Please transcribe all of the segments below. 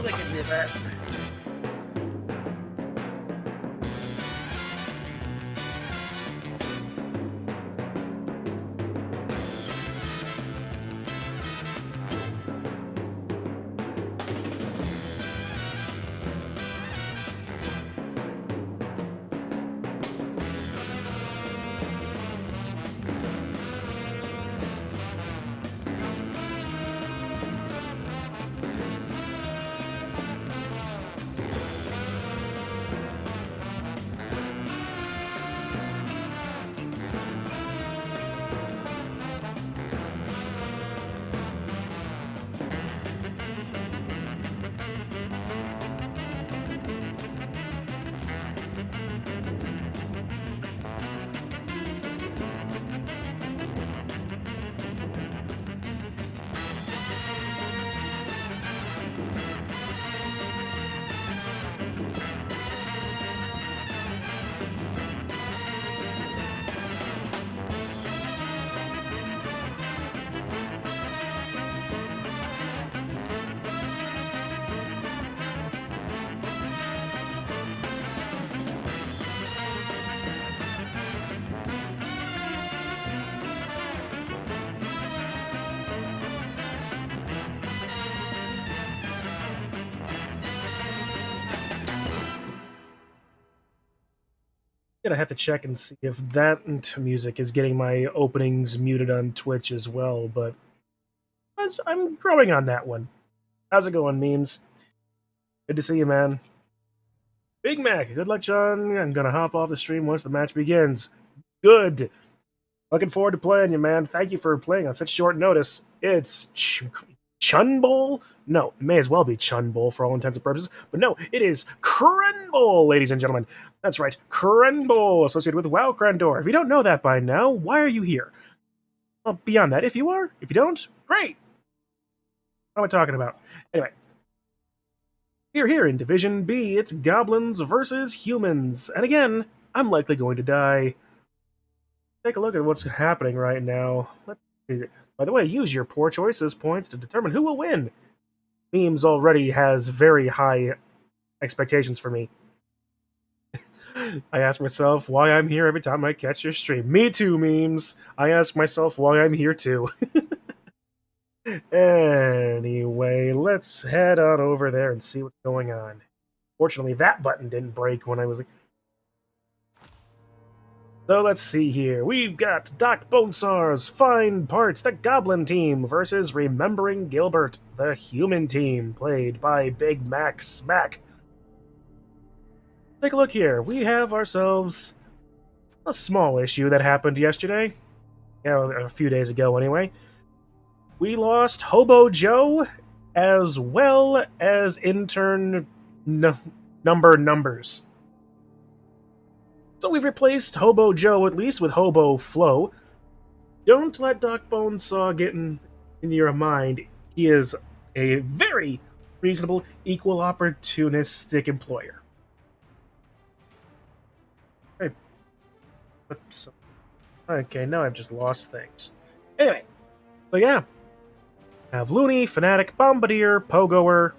I can hear that. I have to check and see if that music is getting my openings muted on Twitch as well, but I'm growing on that one. How's it going, memes? Good to see you, man. Big Mac, good luck, John. I'm gonna hop off the stream once the match begins. Good. Looking forward to playing you, man. Thank you for playing on such short notice. It's Chunbowl? No, it may as well be Chunbowl for all intents and purposes, but no, it is Crenbowl, ladies and gentlemen. That's right, Crenbowl, associated with WoW Crendor. If you don't know that by now, why are you here? Well, beyond that, if you are, if you don't, great. What am I talking about? Anyway, here in Division B, it's Goblins versus Humans. And again, I'm likely going to die. Take a look at what's happening right now. Let's see. By the way, use your poor choices points to determine who will win. Memes already has very high expectations for me. I ask myself why I'm here every time I catch your stream. Me too, memes. I ask myself why I'm here too. Anyway, let's head on over there and see what's going on. Fortunately, that button didn't break when I was like... So let's see here. We've got Doc Bonesar's Fine Parts, the Goblin team, versus Remembering Gilbert, the Human team, played by Big Mac Smack. Take a look here. We have ourselves a small issue that happened yesterday. Yeah, a few days ago anyway. We lost Hobo Joe as well as intern numbers. So we've replaced Hobo Joe at least with Hobo Flo. Don't let Doc Bonesaw get in your mind. He is a very reasonable, equal opportunistic employer. Hey. Oops. Okay, now I've just lost things. Anyway, so yeah. I have Looney, Fanatic, Bombardier, Pogoer,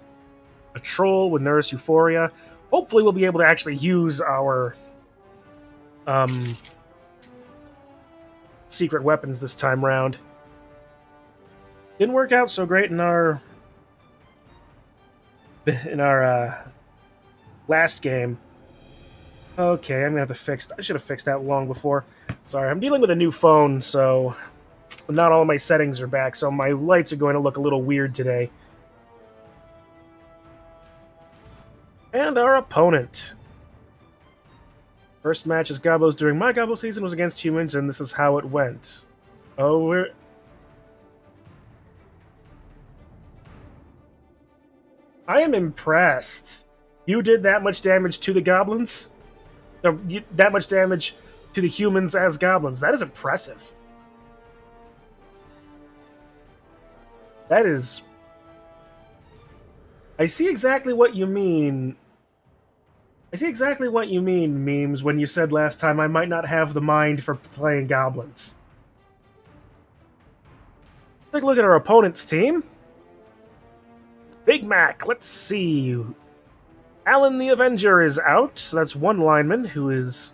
a Troll with Nurse Euphoria. Hopefully we'll be able to actually use our secret weapons this time round. Didn't work out so great in our last game. Okay, I'm gonna have to fix that. I should have fixed that long before. Sorry, I'm dealing with a new phone, so not all my settings are back, so my lights are going to look a little weird today. And our opponent. First match as Gobos during my Gobbo season was against Humans, and this is how it went. Oh, we're... I am impressed. You did that much damage to the Goblins? No, that much damage to the Humans as Goblins. That is impressive. That is... I see exactly what you mean. I see exactly what you mean, memes, when you said last time I might not have the mind for playing Goblins. Take a look at our opponent's team. Big Big Mac, let's see. Alan the Avenger is out, so that's one lineman who is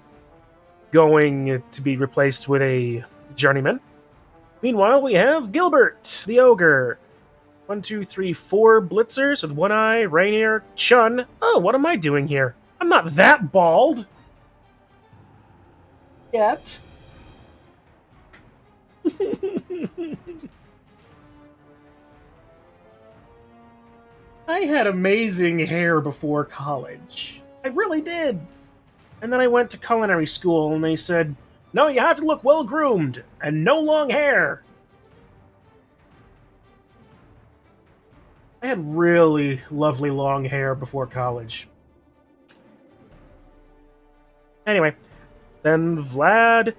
going to be replaced with a journeyman. Meanwhile, we have Gilbert the Ogre. 1, 2, 3, 4 blitzers with one eye, Rainier, Chun. Oh, what am I doing here? I'm not that bald. Yet. I had amazing hair before college. I really did. And then I went to culinary school and they said, no, you have to look well groomed and no long hair. I had really lovely long hair before college. Anyway, then Vlad,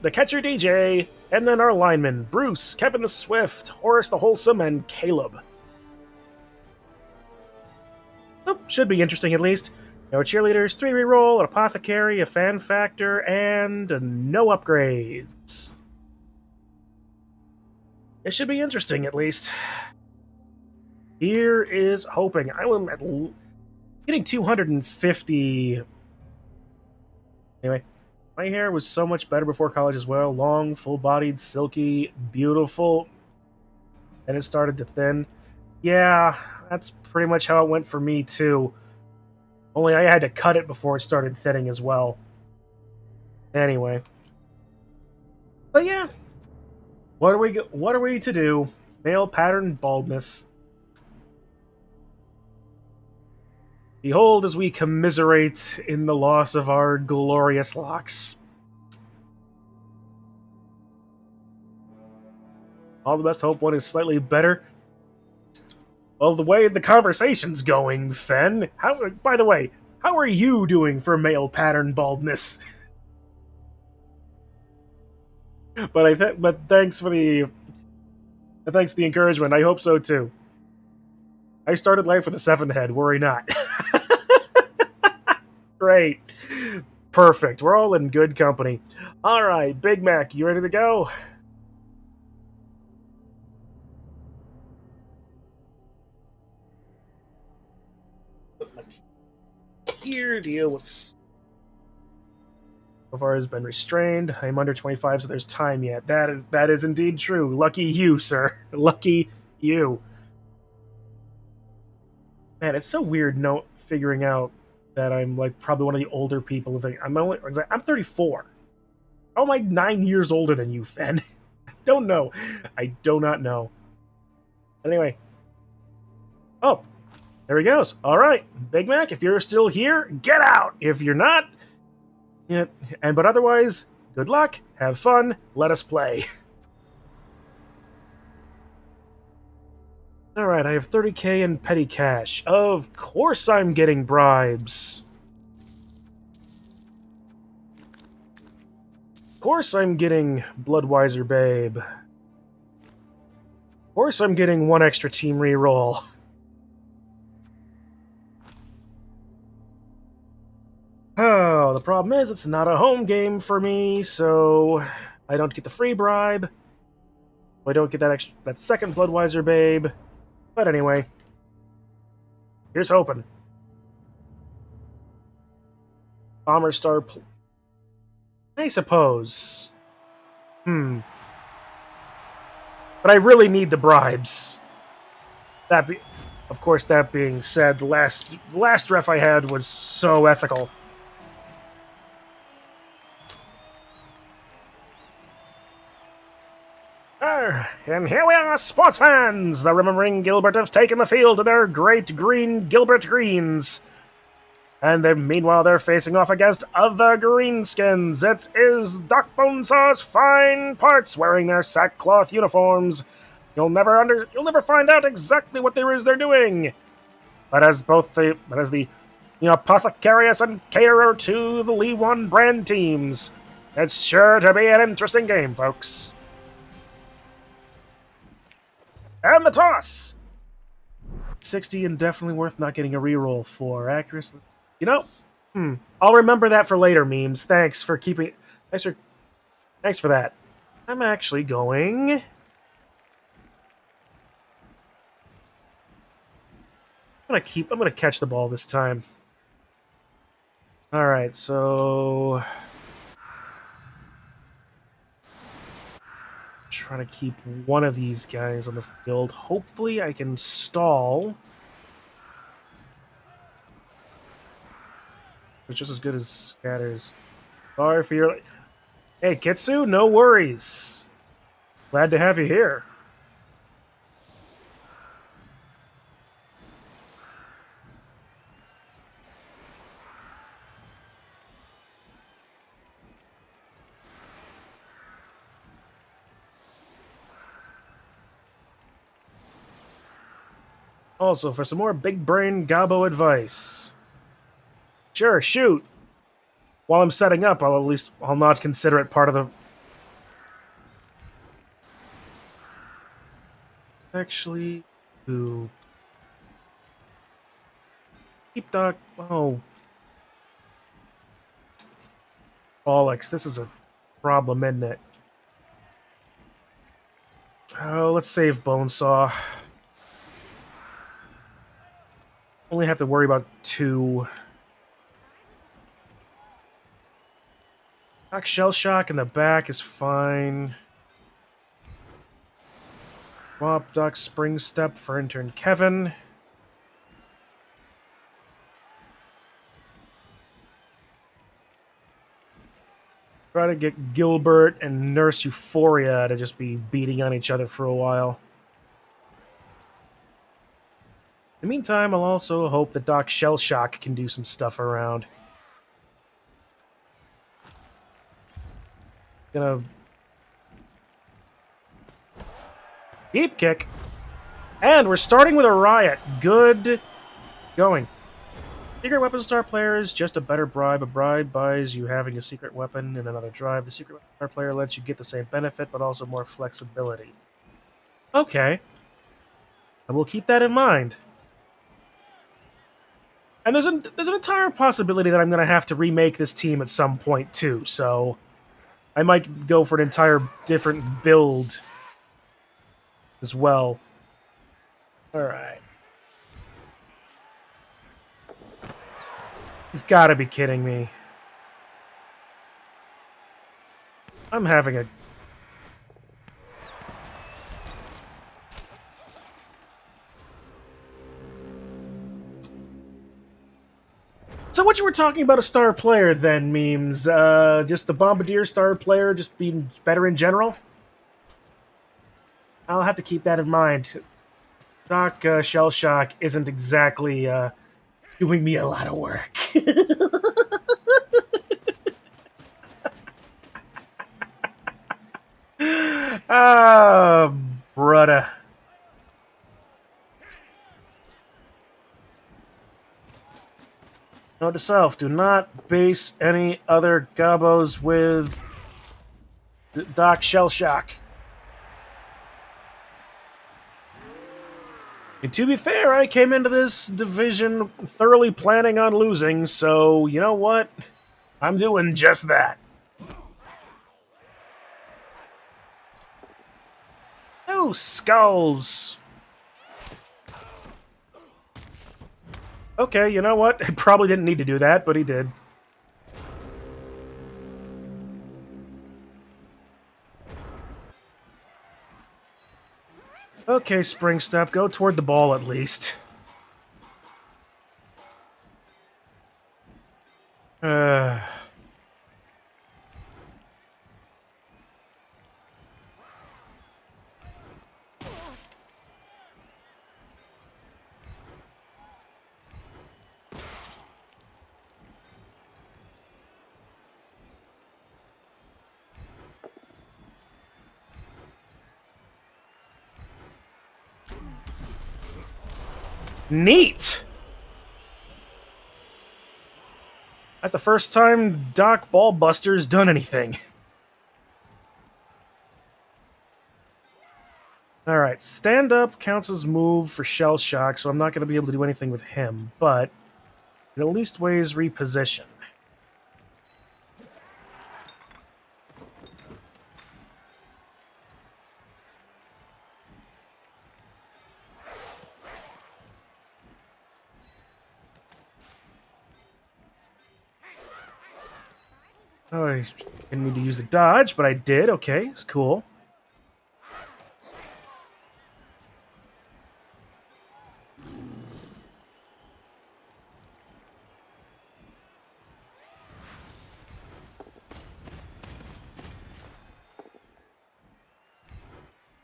the catcher DJ, and then our linemen, Bruce, Kevin the Swift, Horace the Wholesome, and Caleb. Oh, should be interesting at least. No cheerleaders, 3 reroll, an apothecary, a fan factor, and no upgrades. It should be interesting at least. Here is hoping. I am getting 250. Anyway, my hair was so much better before college as well. Long, full-bodied, silky, beautiful. And it started to thin. Yeah, that's pretty much how it went for me too. Only I had to cut it before it started thinning as well. Anyway. But yeah. What are we to do? Male pattern baldness. Behold as we commiserate in the loss of our glorious locks. All the best. Hope one is slightly better. Well, the way the conversation's going, Fen. By the way, how are you doing for male pattern baldness? But thanks for the encouragement. I hope so too. I started life with a 7 head. Worry not. Great. Perfect. We're all in good company. All right, Big Mac, you ready to go? Here, deal with. So far has been restrained. I'm under 25, so there's time yet. That is indeed true. Lucky you, sir. Lucky you. Man, it's so weird figuring out that I'm like probably one of the older people. I'm 34. How am I 9 years older than you, Fen? I don't know. I do not know. Anyway. Oh, there he goes. All right, Big Mac, if you're still here, get out. If you're not, yeah, but otherwise, good luck, have fun, let us play. All right, I have 30k in petty cash. Of course I'm getting bribes. Of course I'm getting Bloodwiser Babe. Of course I'm getting 1 extra team reroll. Oh, the problem is it's not a home game for me, so I don't get the free bribe. I don't get that second Bloodwiser Babe. But anyway, here's hoping. Bomber Star, I suppose. But I really need the bribes. Of course, that being said, the last ref I had was so ethical. And here we are, sports fans! The remembering Gilbert have taken the field to their great green Gilbert Greens. And meanwhile, they're facing off against other greenskins. It is Doc Bonesaw's fine parts wearing their sackcloth uniforms. You'll never find out exactly what there is they're doing. But as the apothecarius and caterer to the Lee 1 brand teams, it's sure to be an interesting game, folks. And the toss! 60 and definitely worth not getting a reroll for. Accuracy. I'll remember that for later, memes. Thanks for keeping... Thanks for that. I'm actually going... I'm gonna catch the ball this time. All right, so try to keep one of these guys on the field. Hopefully, I can stall. It's just as good as scatters. Sorry for your. Hey, Kitsu, no worries. Glad to have you here. Also, for some more big brain Gabo advice. Sure, shoot. While I'm setting up, I'll not consider it part of the. Actually, ooh, keep Doc. Oh, bollocks! This is a problem, isn't it? Oh, let's save Bonesaw. Only have to worry about 2. Doc Shell Shock in the back is fine. Swap Doc Spring Step for intern Kevin. Try to get Gilbert and Nurse Euphoria to just be beating on each other for a while. In the meantime, I'll also hope that Doc Shellshock can do some stuff around. Gonna deep kick. And we're starting with a riot. Good going. Secret weapon star player is just a better bribe. A bribe buys you having a secret weapon in another drive. The secret weapon star player lets you get the same benefit, but also more flexibility. Okay. I will keep that in mind. And there's an entire possibility that I'm going to have to remake this team at some point, too, so I might go for an entire different build as well. Alright. You've got to be kidding me. I'm having a... So what you were talking about a star player then, Memes? Just the Bombardier star player just being better in general? I'll have to keep that in mind. Doc Shellshock isn't exactly doing me a lot of work. Ah, brudda. Note to self, do not base any other gobos with Doc Shellshock. And to be fair, I came into this division thoroughly planning on losing, so you know what? I'm doing just that. Oh, skulls. Okay, you know what? He probably didn't need to do that, but he did. Okay, Spring Step, go toward the ball at least. Uh... Neat! That's the first time Doc Ballbuster's done anything. Alright, stand up counts as move for Shell Shock, so I'm not going to be able to do anything with him, but it at least weighs reposition. Oh, I didn't need to use a dodge, but I did. Okay, it's cool.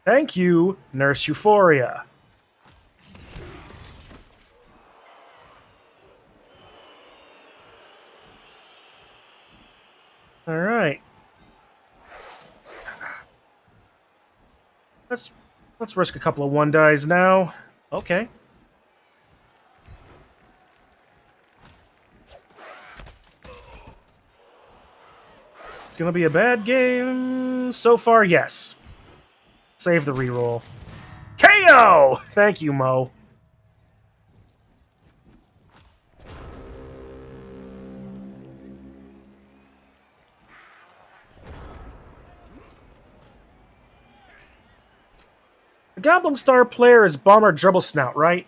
Thank you, Nurse Euphoria. All right. Let's risk a couple of one dies now. Okay. It's gonna be a bad game so far. Yes. Save the reroll. KO. Thank you, Mo. The Goblin Star player is Bomber Dribblesnout, right?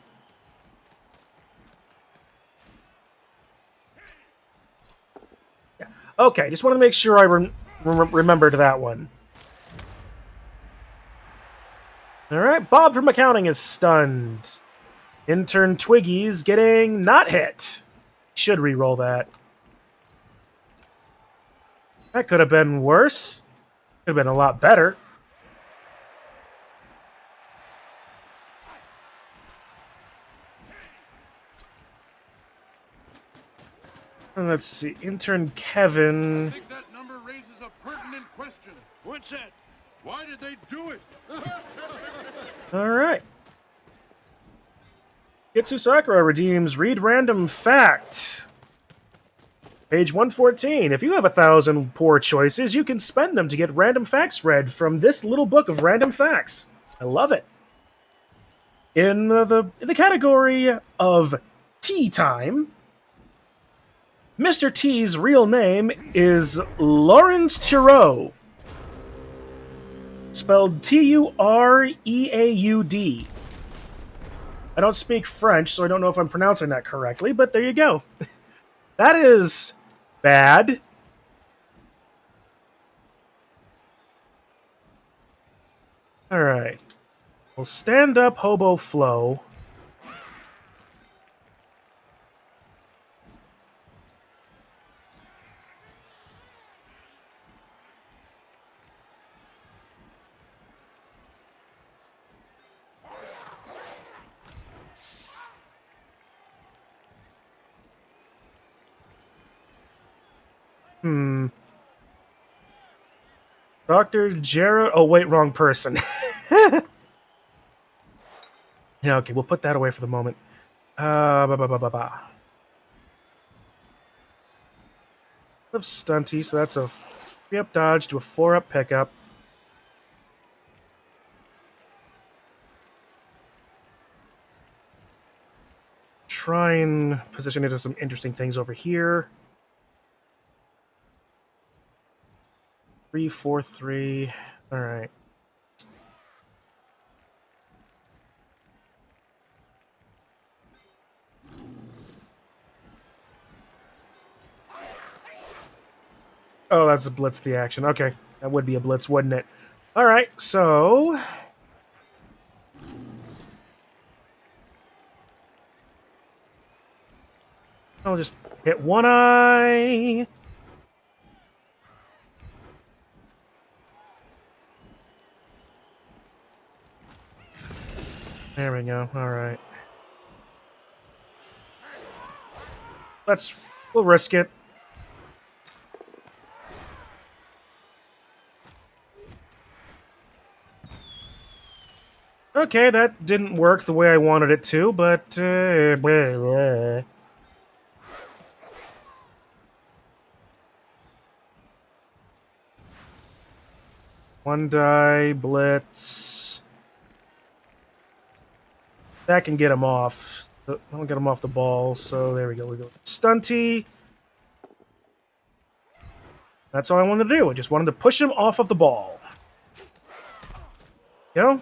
Yeah. Okay, just want to make sure I remembered that one. All right, Bob from accounting is stunned. Intern Twiggy's getting not hit. Should re-roll that. That could have been worse. Could have been a lot better. Let's see. Intern Kevin. I think that number raises a pertinent question. What's that? Why did they do it? All right. Kitsu Sakura redeems Read Random Fact. Page 114. If you have 1,000 poor choices, you can spend them to get random facts read from this little book of random facts. I love it. In the category of tea time, Mr. T's real name is Lawrence Tureaud, spelled Tureaud. I don't speak French, so I don't know if I'm pronouncing that correctly, but there you go. That is bad. Alright. We'll stand up Hobo Flow. Dr. Jarrah. Oh, wait, wrong person. Yeah, okay, we'll put that away for the moment. Ba. Of Stunty, so that's a 3-up dodge to a 4-up pickup. Try and position into some interesting things over here. 3, 4, 3. All right. Oh, that's a blitz the action. Okay. That would be a blitz, wouldn't it? All right, so I'll just hit one eye. There we go. All right. We'll risk it. Okay, that didn't work the way I wanted it to, but one die blitz. That can get him off. I'll get him off the ball. So there we go. We go Stunty. That's all I wanted to do. I just wanted to push him off of the ball. You know?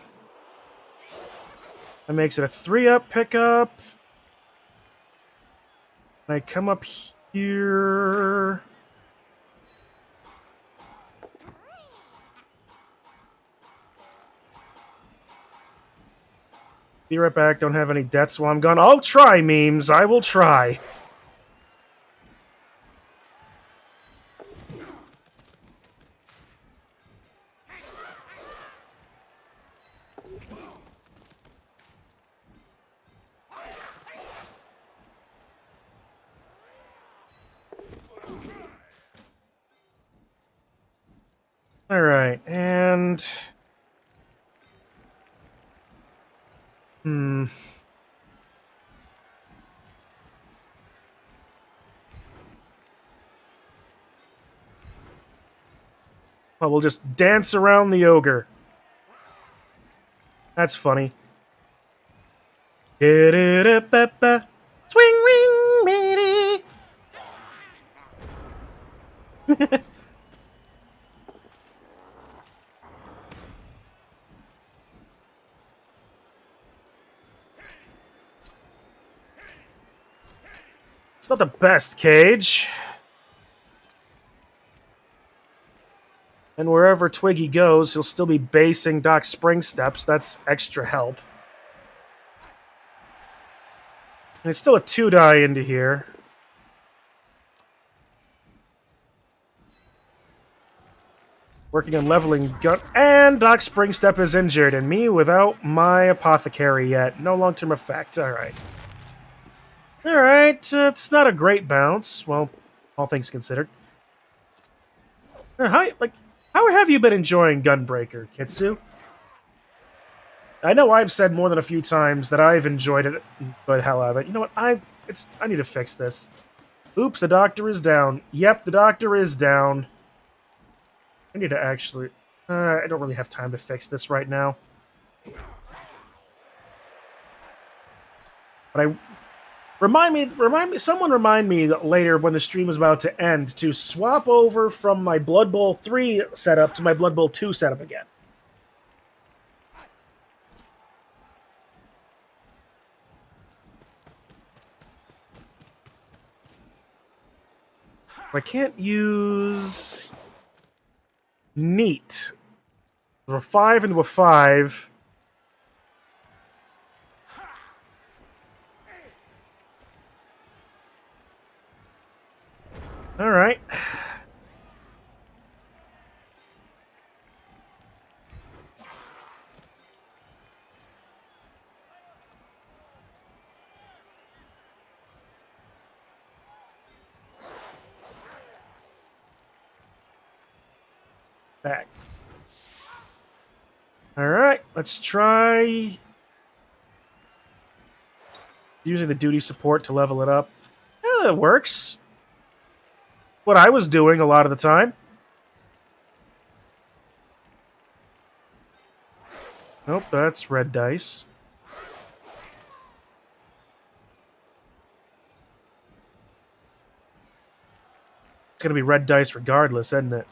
That makes it a 3-up pickup. And I come up here. Be right back. Don't have any deaths while I'm gone. I'll try, memes. I will try. Alright, and... Well, we'll just dance around the ogre. That's funny. Da-da-da-ba-ba. Swing, wing, matey. It's not the best cage. And wherever Twiggy goes, he'll still be basing Doc Spring Steps. That's extra help. And it's still a 2-die into here. Working on leveling gun. And Doc Springstep is injured, and me without my apothecary yet. No long-term effect. Alright. Alright, it's not a great bounce. Well, all things considered. How have you been enjoying Gunbreaker, Kitsu? I know I've said more than a few times that I've enjoyed it, but hell of it. You know what? I need to fix this. Oops, the doctor is down. Yep, the doctor is down. I need to actually... I don't really have time to fix this right now. But someone remind me later when the stream is about to end to swap over from my Blood Bowl 3 setup to my Blood Bowl 2 setup again. I can't use... Neat. A 5 into a 5. Alright. Back. Alright, let's try using the duty support to level it up. Yeah, that works. What I was doing a lot of the time. Nope, that's red dice. It's gonna be red dice regardless, isn't it?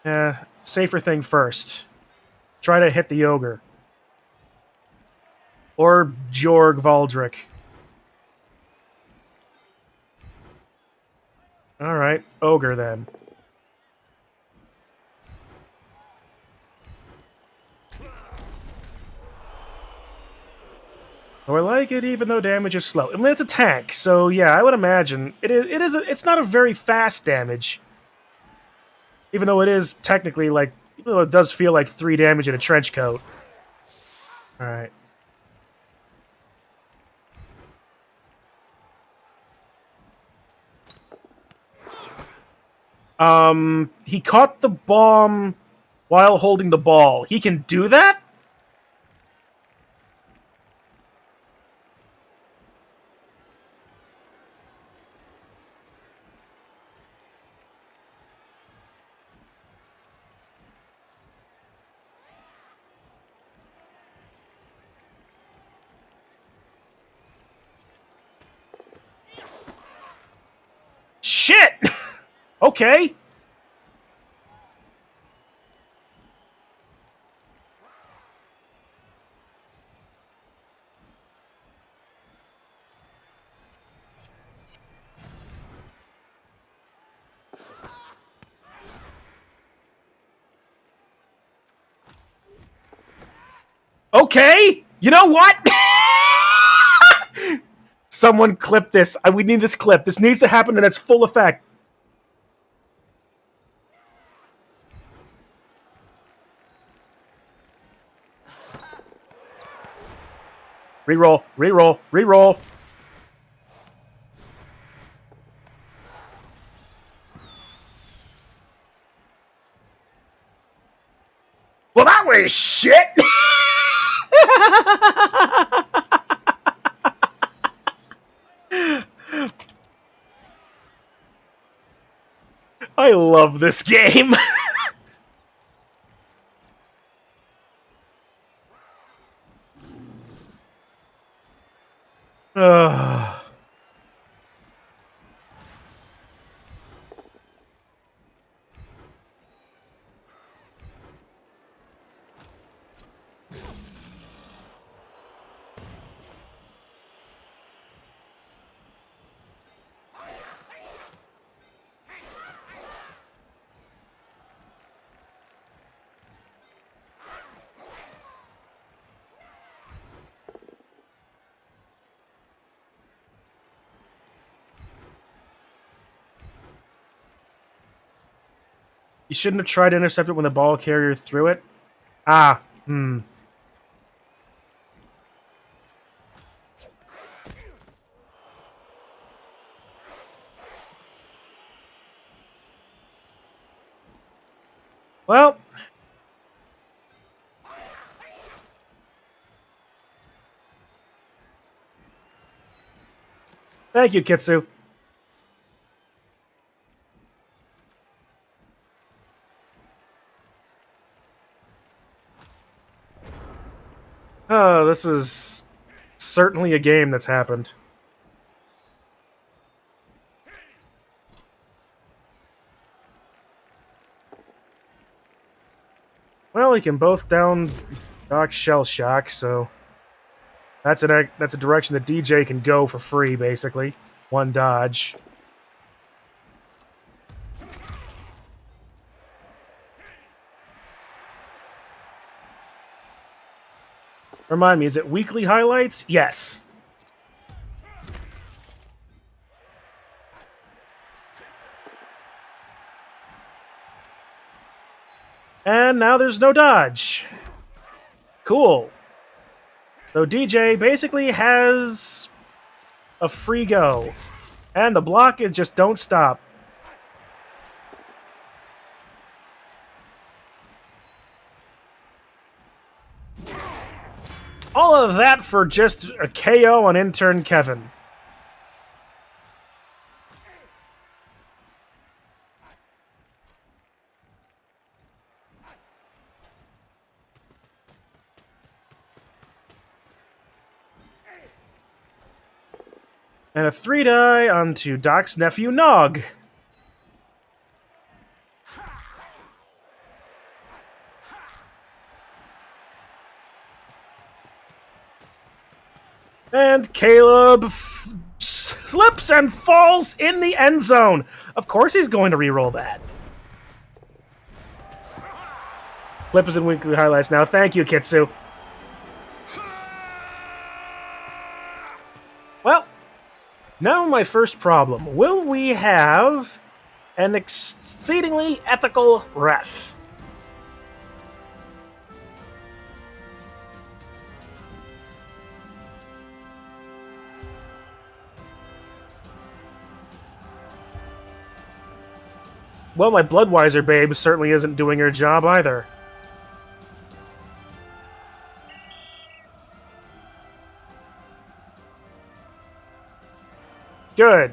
Yeah, safer thing first. Try to hit the ogre. Or Jorg Valdrick. Alright, ogre then. Oh, I like it even though damage is slow. I mean, it's a tank, so yeah, I would imagine it's not a very fast damage. Even though it is technically like, even though it does feel like 3 damage in a trench coat. Alright. He caught the bomb while holding the ball. He can do that? Shit! Okay. Okay, you know what? Someone clip this. We need this clip. This needs to happen in its full effect. Reroll, reroll, reroll. Well, that was shit. I love this game. You shouldn't have tried to intercept it when the ball carrier threw it. Ah, Well, thank you, Kitsu. Oh, this is certainly a game that's happened. Well, we can both down Doc Shell Shock, so that's a direction that DJ can go for free, basically. One dodge. Remind me, is it weekly highlights? Yes. And now there's no dodge. Cool. So DJ basically has a free go. And the block is just don't stop. All of that for just a KO on intern Kevin. And a 3-die onto Doc's nephew, Nog. And Caleb slips and falls in the end zone. Of course he's going to re-roll that. Clip is in weekly highlights now. Thank you, Kitsu. Well, now my first problem. Will we have an exceedingly ethical ref? Well, my Bloodweiser babe certainly isn't doing her job either. Good.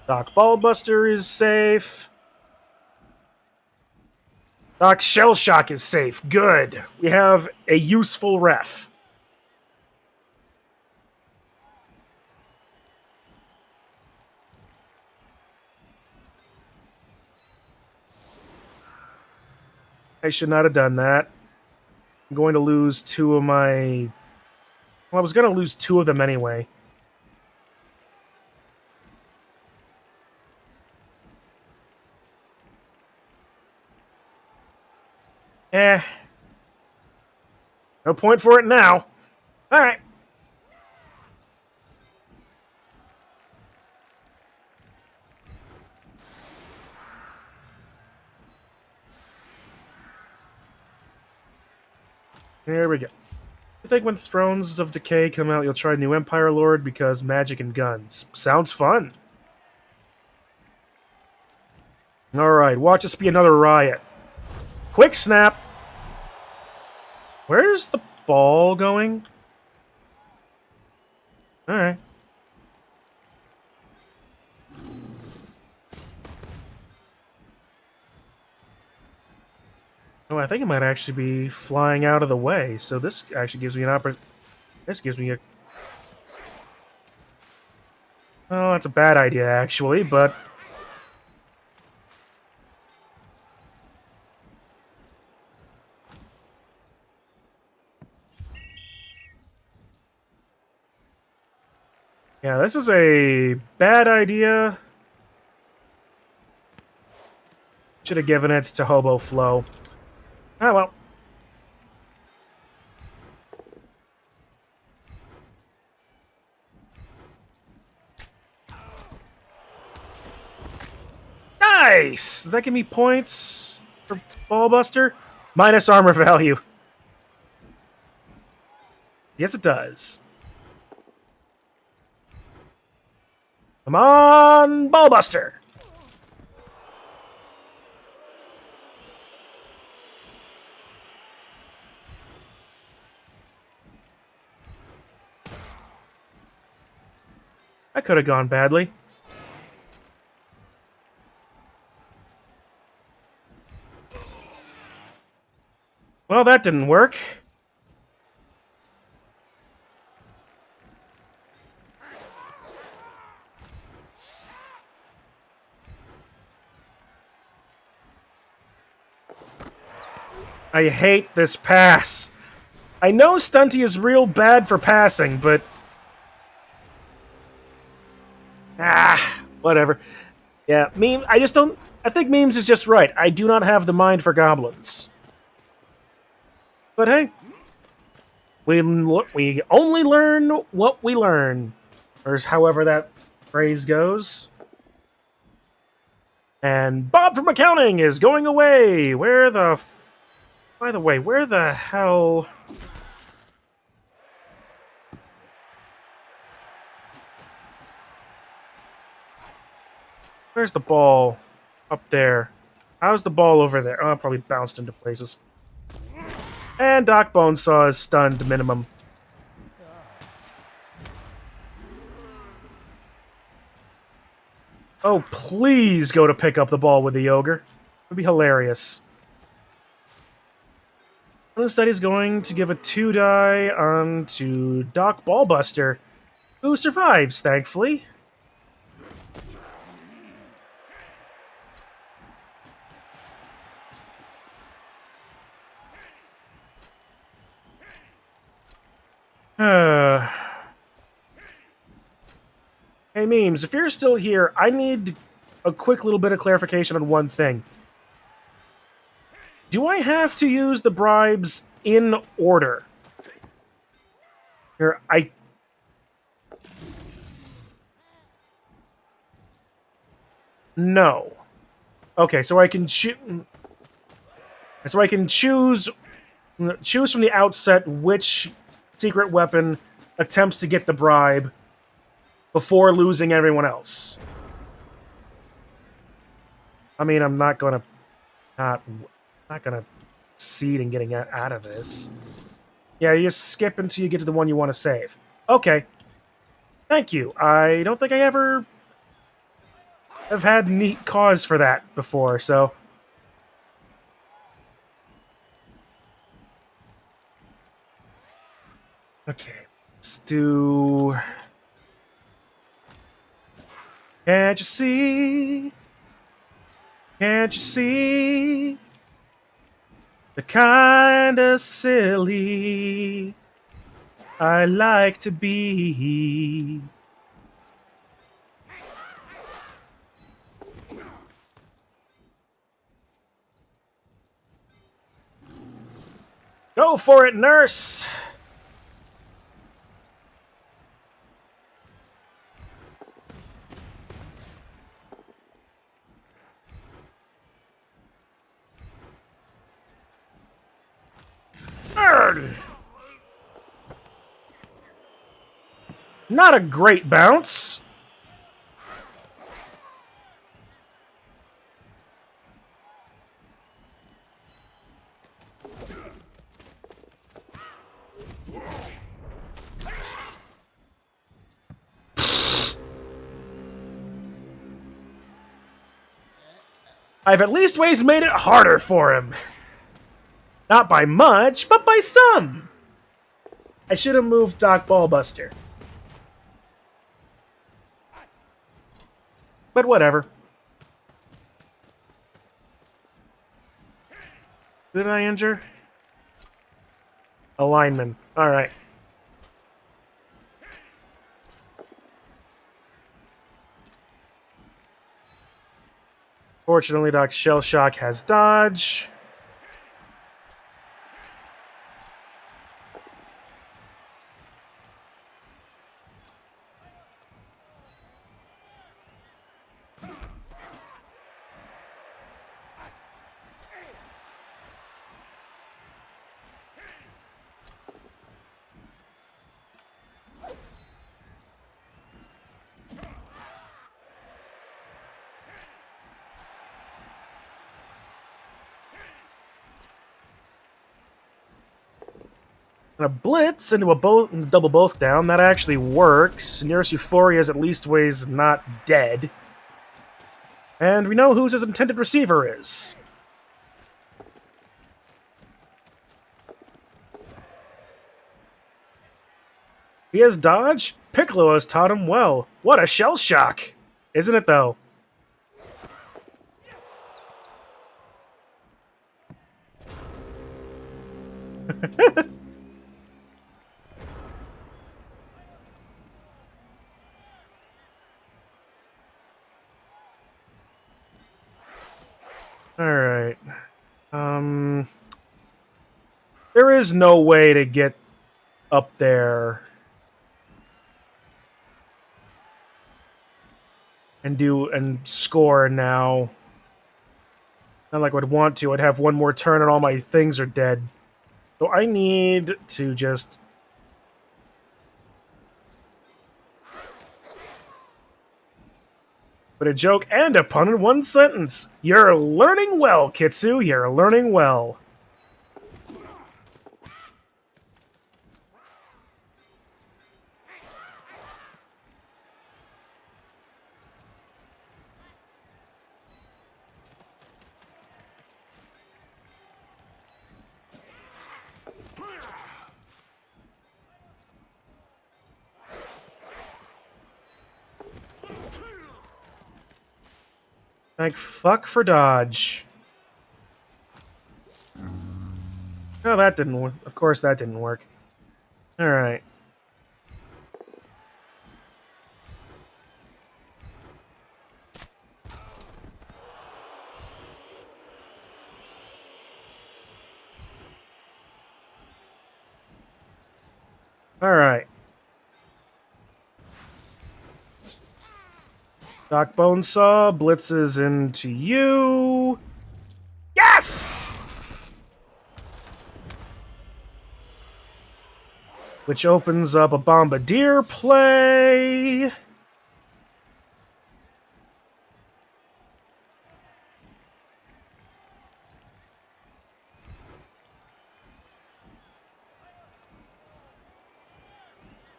Doc Ballbuster is safe. Doc Shellshock is safe. Good. We have a useful ref. I should not have done that. I'm going to lose two of my... Well, I was going to lose two of them anyway. Eh. No point for it now. All right. Here we go. I think when Thrones of Decay come out, you'll try New Empire Lord because magic and guns. Sounds fun. Alright, watch this be another riot. Quick snap! Where's the ball going? Alright. Oh, I think it might actually be flying out of the way, so this actually gives me an opportunity. This gives me a... Oh, that's a bad idea, actually, but... Yeah, this is a bad idea. Should have given it to Hobo Flow. Ah, well. Nice! Does that give me points for Ballbuster? Minus armor value. Yes, it does. Come on, Ballbuster! That could have gone badly. Well, that didn't work. I hate this pass. I know Stunty is real bad for passing, but... whatever. Yeah, Meme, I just don't... I think Memes is just right. I do not have the mind for goblins. But hey, we only learn what we learn. Or however that phrase goes. And Bob from accounting is going away. Where the... By the way, where the hell... Where's the ball? Up there. How's the ball over there? Oh, it probably bounced into places. And Doc Bonesaw is stunned minimum. Oh, please go to pick up the ball with the ogre. It would be hilarious. Instead, he's going to give a 2-die on to Doc Ballbuster, who survives, thankfully. Hey, Memes, if you're still here, I need a quick little bit of clarification on one thing. Do I have to use the bribes in order? Here, No. Okay, so I can choose... So I can choose from the outset which secret weapon attempts to get the bribe before losing everyone else. I mean, I'm not gonna succeed in getting out of this. Yeah, you just skip until you get to the one you want to save. Okay. Thank you. I don't think I ever have had neat cause for that before, so... Okay, let's do... Can't you see? Can't you see? The kind of silly I like to be. Go for it, nurse! Nerd! Not a great bounce. I've at least ways made it harder for him. Not by much, but by some. I should have moved Doc Ballbuster. But whatever. Who did I injure? A lineman. Alright. Fortunately, Doc's Shell Shock has dodge. And a blitz into a double both down. That actually works. Nearest Euphoria is at least ways not dead. And we know who his intended receiver is. He has dodge? Piccolo has taught him well. What a shell shock! Isn't it, though? Alright. There is no way to get up there and score now. Not like I'd want to. I'd have one more turn and all my things are dead. So I need to just... put a joke and a pun in one sentence. You're learning well, Kitsu. You're learning well. Like, fuck for dodge. Oh, that didn't work. Of course that didn't work. Alright. Alright. Doc Bonesaw blitzes into you. Yes! Which opens up a Bombardier play.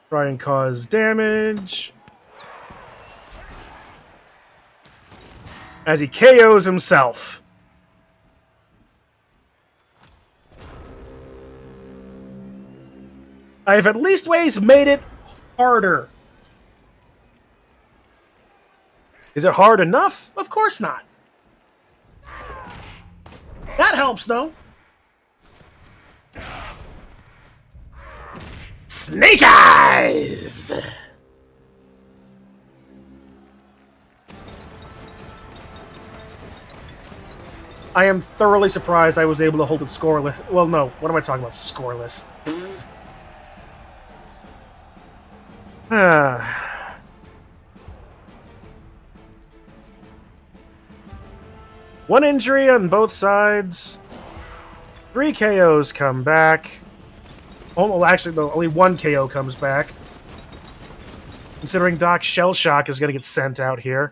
Try and cause damage. As he KOs himself. I have at least ways made it harder. Is it hard enough? Of course not. That helps, though. Snake Eyes! I am thoroughly surprised I was able to hold it scoreless. Well, no. What am I talking about? Scoreless. One injury on both sides. 3 KOs come back. Oh, well, actually, no, only 1 KO comes back. Considering Doc Shellshock is going to get sent out here.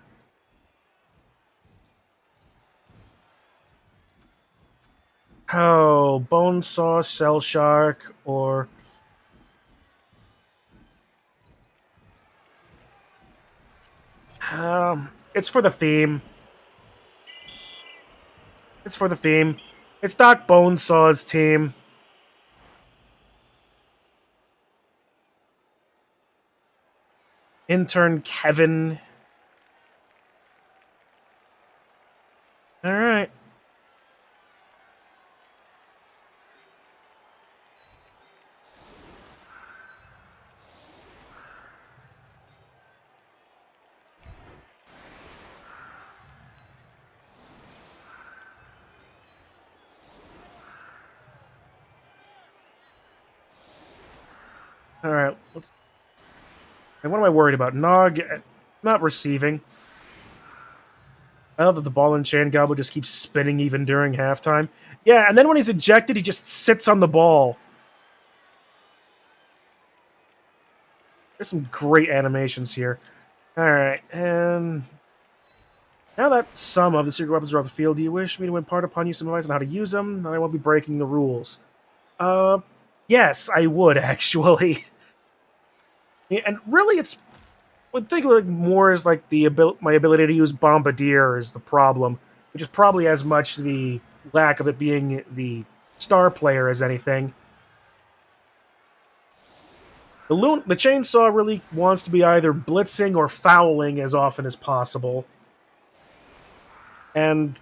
Oh, Bonesaw, Shellshock, or... it's for the theme. It's for the theme. It's Doc Bonesaw's team. Intern Kevin. Alright. Alright, let's... And what am I worried about? Nog not receiving. I love that the ball and chain goblin just keeps spinning even during halftime. Yeah, and then when he's ejected, he just sits on the ball. There's some great animations here. Alright, and... Now that some of the secret weapons are off the field, do you wish me to impart upon you some advice on how to use them? I won't be breaking the rules. Yes, I would, actually. And really, I would think of it more as like my ability to use Bombardier is the problem, which is probably as much the lack of it being the star player as anything. The chainsaw really wants to be either blitzing or fouling as often as possible. And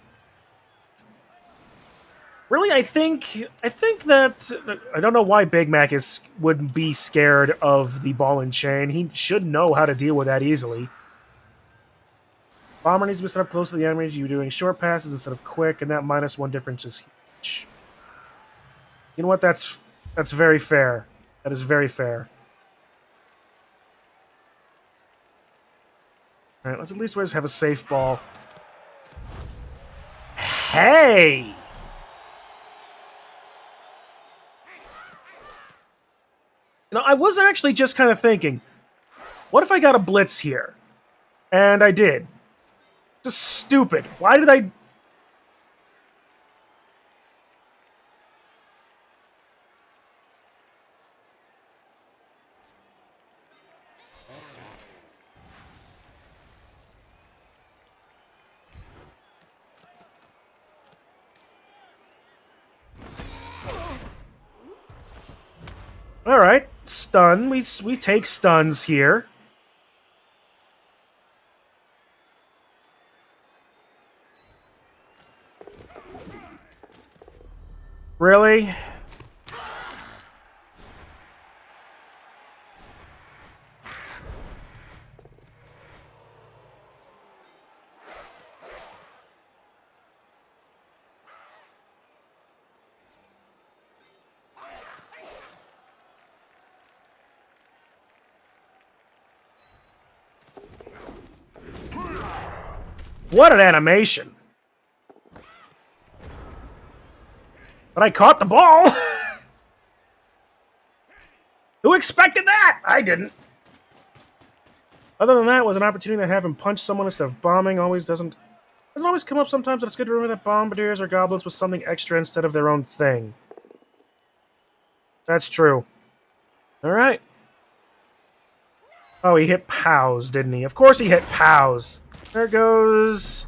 really, I think that I don't know why Big Mac would be scared of the ball and chain. He should know how to deal with that easily. Bomber needs to be set up close to the enemy. You're doing short passes instead of quick, and that -1 difference is huge. You know what? That's very fair. That is very fair. All right, let's at least always have a safe ball. Hey! You know, I was actually just kind of thinking, what if I got a blitz here? And I did. Just stupid. Why did I... Alright, stun. We take stuns here. Really? What an animation. But I caught the ball! Who expected that? I didn't. Other than that, it was an opportunity to have him punch someone instead of bombing. Doesn't always come up sometimes, but it's good to remember that bombardiers or goblins with something extra instead of their own thing. That's true. Alright. Oh, he hit POWs, didn't he? Of course he hit POWs. There goes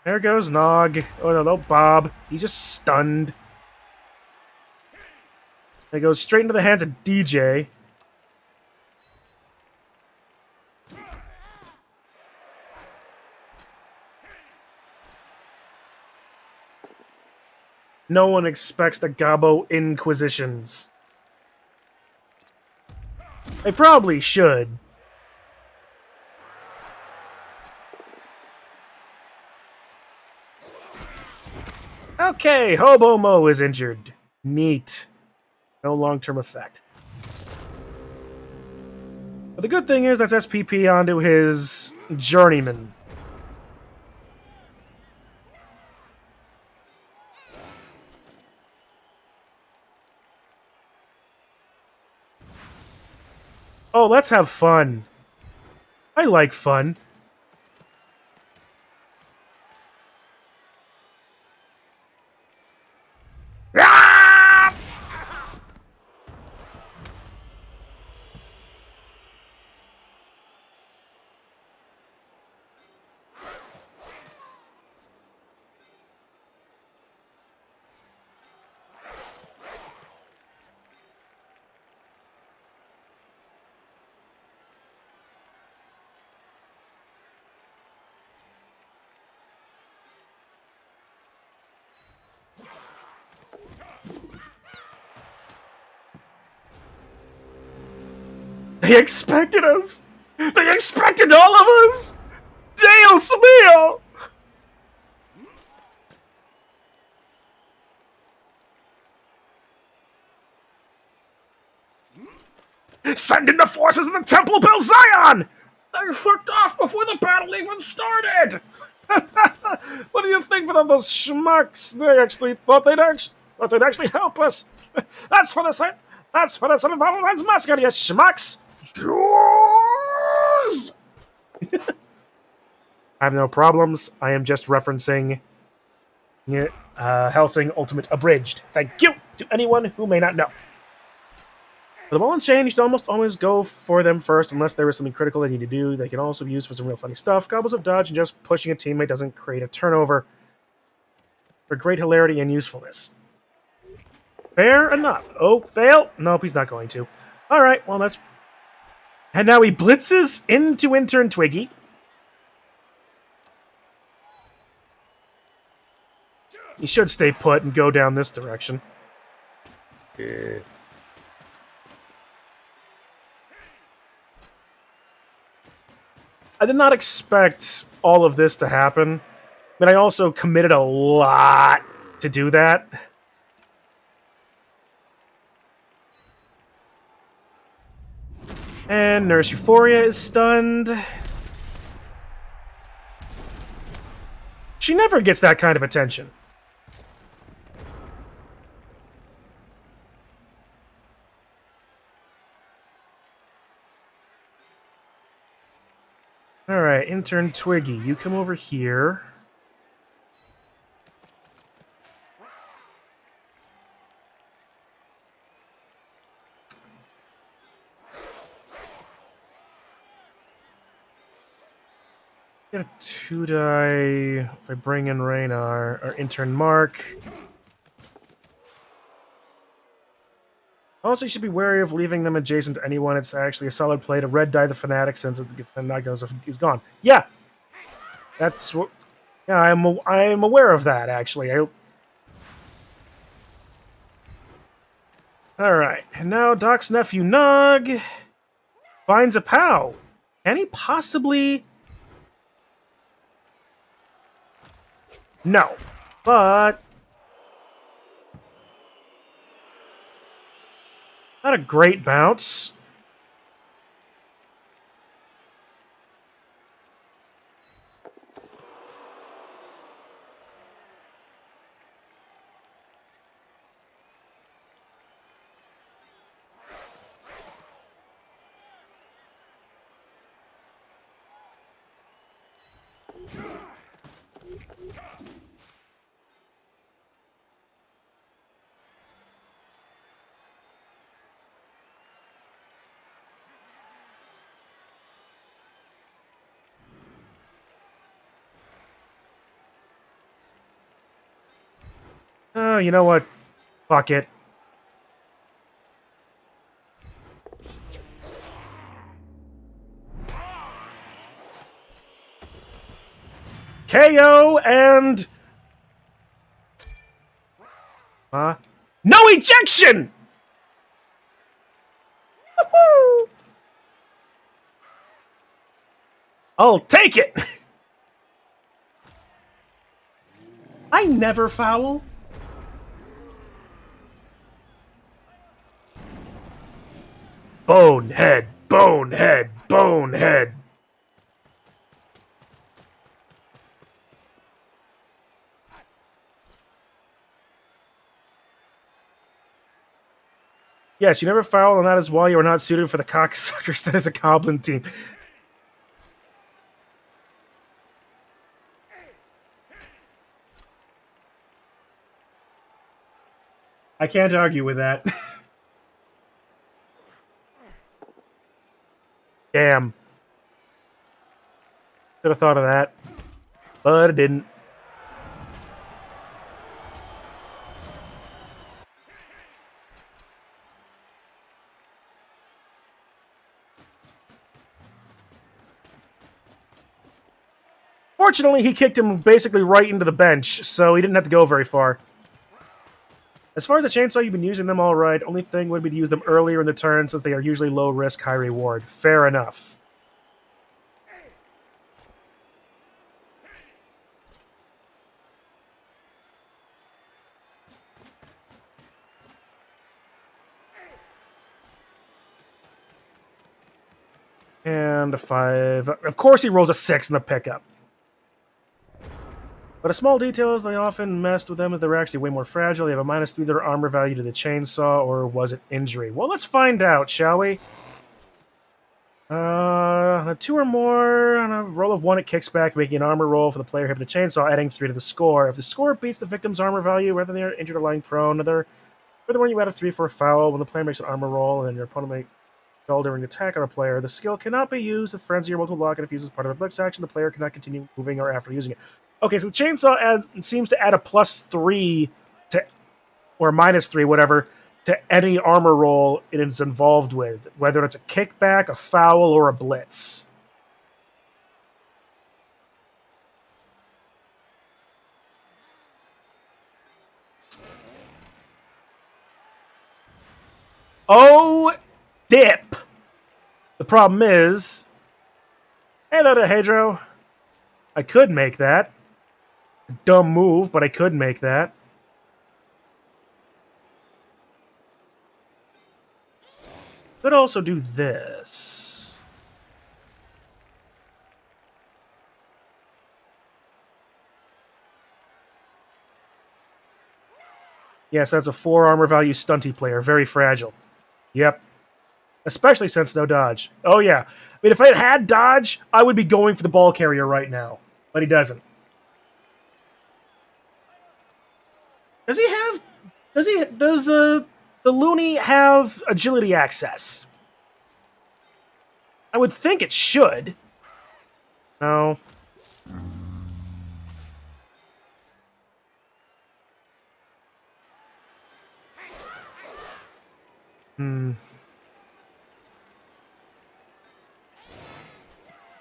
Nog. Oh no, Bob. He's just stunned. It goes straight into the hands of DJ. No one expects the Gobbo Inquisitions. They probably should. Okay, Hobo Mo is injured. Neat. No long-term effect. But the good thing is that's SPP onto his Journeyman. Oh, let's have fun. I like fun. Ah! They expected us! They expected all of us! Dios mío! Send in the forces of the Temple of Bel Zion! They fucked off before the battle even started! What do you think of those schmucks? They actually thought they'd actually help us. That's for the son of Babylon's mascot, you schmucks! Jews! I have no problems. I am just referencing Helsing Ultimate Abridged. Thank you to anyone who may not know. For the ball and chain, you should almost always go for them first unless there is something critical they need to do. They can also be used for some real funny stuff. Gobbles of dodge and just pushing a teammate doesn't create a turnover for great hilarity and usefulness. Fair enough. Oh, fail? Nope, he's not going to. Alright, well that's... And now he blitzes into intern Twiggy. He should stay put and go down this direction. I did not expect all of this to happen, but I also committed a lot to do that. And Nurse Euphoria is stunned. She never gets that kind of attention. Alright, intern Twiggy, you come over here. Get a 2-die if I bring in Raynar, or intern Mark. Also, you should be wary of leaving them adjacent to anyone. It's actually a solid play to red die the Fanatic since it gets knocked down if he's gone. Yeah! That's what... Yeah, I'm aware of that, actually. Alright, and now Doc's nephew Nog finds a POW. Can he possibly... No. But... Not a great bounce. Oh, you know what? Fuck it. KO and... No ejection! Woo-hoo! I'll take it! I never foul. Bonehead, bonehead, bonehead. Yes, you never foul, and that is why you are not suited for the cocksuckers that is a goblin team. I can't argue with that. Damn. Could have thought of that. But I didn't. Fortunately, he kicked him basically right into the bench, so he didn't have to go very far. As far as the chainsaw, you've been using them all right. Only thing would be to use them earlier in the turn, since they are usually low risk, high reward. Fair enough. And a 5. Of course he rolls a 6 in the pickup. But a small detail is they often messed with them if they're actually way more fragile. They have a -3 to their armor value to the chainsaw, or was it injury? Well, let's find out, shall we? A 2 or more, on a roll of 1 it kicks back, making an armor roll for the player hit with the chainsaw, adding 3 to the score. If the score beats the victim's armor value, whether they are injured or lying prone, furthermore, you add a 3 for a foul when the player makes an armor roll and your opponent makes roll during attack on a player. The skill cannot be used if frenzy or multiple lock, and if used as part of a blitz action, the player cannot continue moving or after using it. Okay, so the chainsaw seems to add a +3 to, or -3, whatever, to any armor roll it is involved with, whether it's a kickback, a foul, or a blitz. Oh, dip! The problem is, hello to Hedro. I could make that. Dumb move, but I could make that. Could also do this. Yes, that's a 4 armor value stunty player. Very fragile. Yep. Especially since no dodge. Oh, yeah. I mean, if I had dodge, I would be going for the ball carrier right now. But he doesn't. Does he have... Does the Looney have agility access? I would think it should. No.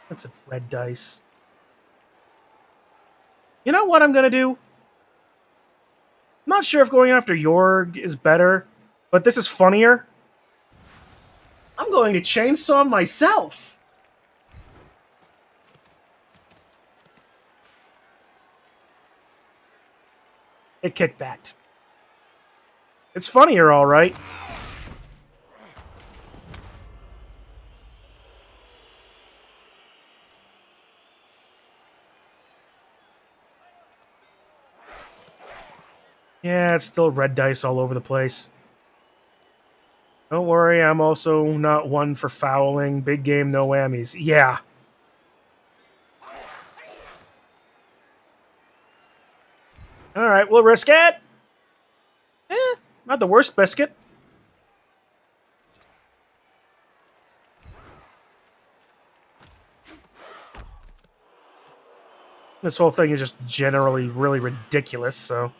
That's a red dice. You know what I'm going to do? I'm not sure if going after Jorg is better, but this is funnier. I'm going to chainsaw myself. It kickbacked. It's funnier, all right. Yeah, it's still red dice all over the place. Don't worry, I'm also not one for fouling. Big game, no whammies. Yeah. All right, we'll risk it. Not the worst biscuit. This whole thing is just generally really ridiculous, so...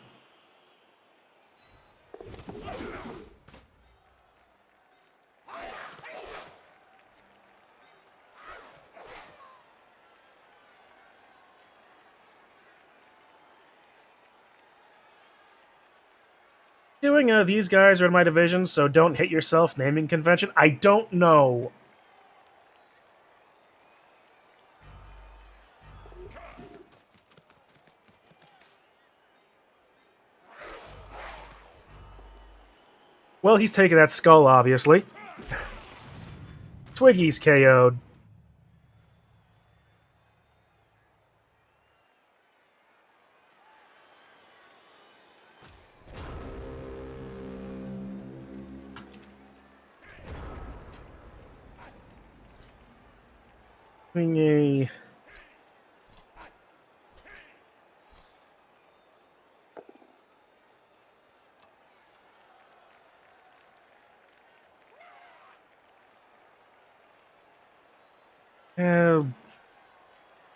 Doing these guys are in my division, so don't hit yourself naming convention. I don't know. Well, he's taking that skull, obviously. Twiggy's KO'd. Doing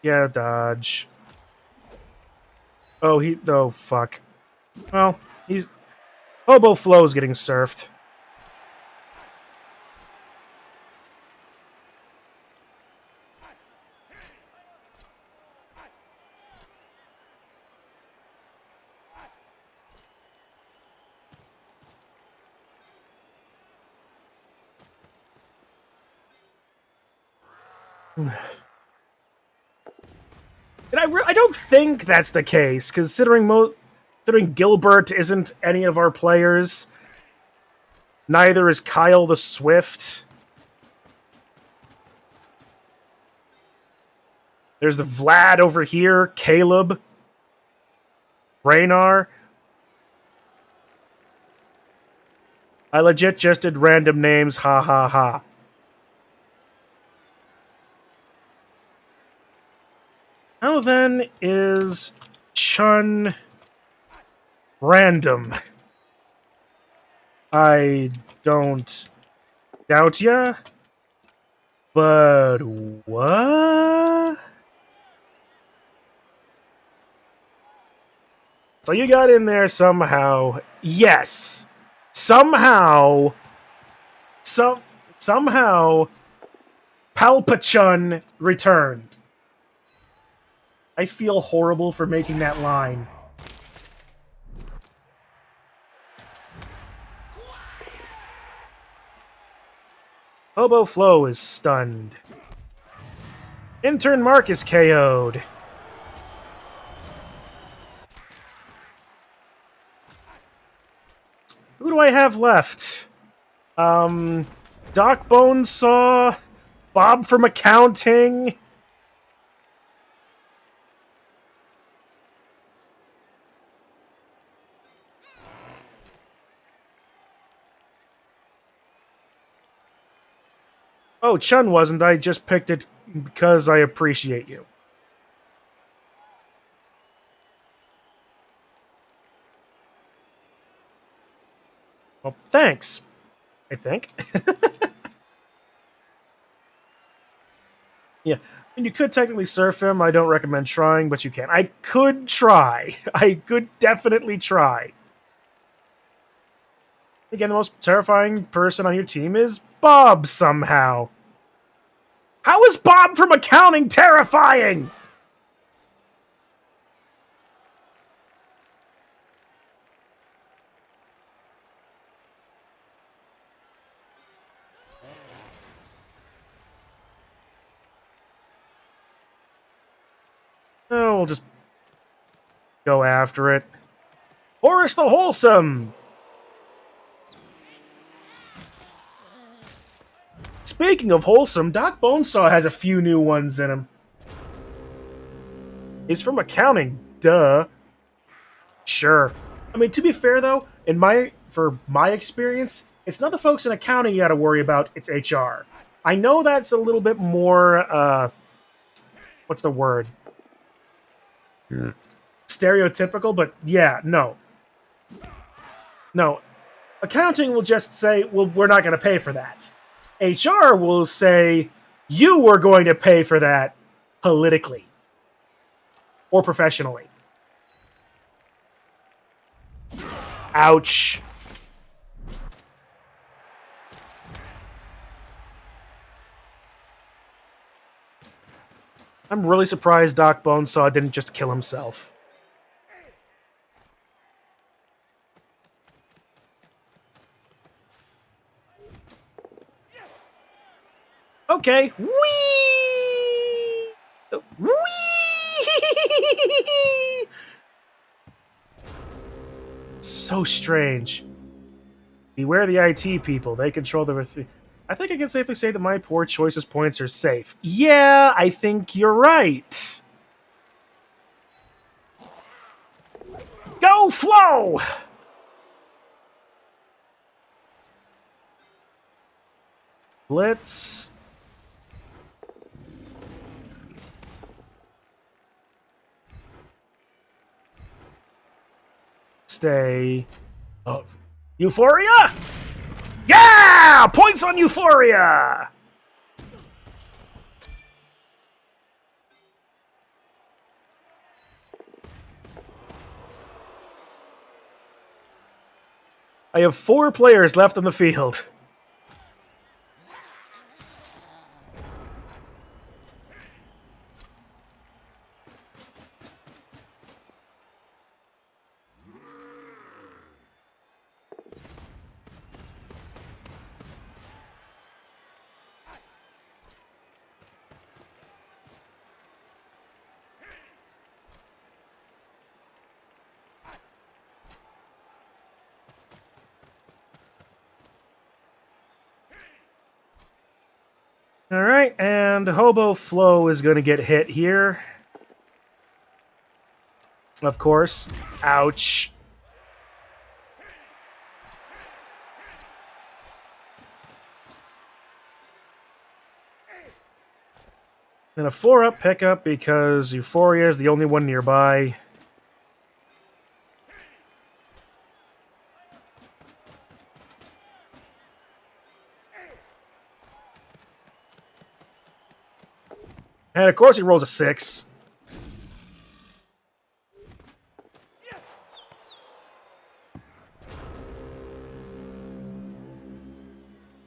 yeah, dodge. Oh, fuck. Well, he's... Hobo Flow's getting surfed. And I don't think that's the case, considering Gilbert isn't any of our players. Neither is Kyle the Swift. There's the Vlad over here, Caleb, Raynar. I legit just did random names, ha ha ha. How then is Chun random? I don't doubt ya, but what? So you got in there somehow. Yes. Somehow Palpachun returned. I feel horrible for making that line. Hobo Flow is stunned. Intern Mark is KO'd. Who do I have left? Doc Bonesaw, Bob from accounting. Oh, Chun wasn't. I just picked it because I appreciate you. Well, thanks. I think. Yeah. And you could technically surf him. I don't recommend trying, but you can. I could try. I could definitely try. Again, the most terrifying person on your team is Bob somehow. How is Bob from accounting terrifying? Oh, we'll just go after it. Horace the Wholesome! Speaking of wholesome, Doc Bonesaw has a few new ones in him. He's from accounting, duh. Sure. I mean, to be fair though, for my experience, it's not the folks in accounting you gotta worry about, it's HR. I know that's a little bit more, what's the word? Stereotypical, but yeah, no. No. Accounting will just say, well, we're not gonna pay for that. HR will say, you were going to pay for that politically or professionally. Ouch. I'm really surprised Doc Bonesaw didn't just kill himself. Okay. Whee! Whee! So strange. Beware the IT people. They control the... I think I can safely say that my poor choices points are safe. Yeah, I think you're right. Go, Flow! Let's... stay of Euphoria? Yeah! Points on Euphoria! I have 4 players left on the field. Alright, and Hobo Flow is going to get hit here. Of course. Ouch. And a 4-up pickup because Euphoria is the only one nearby. And of course he rolls a 6.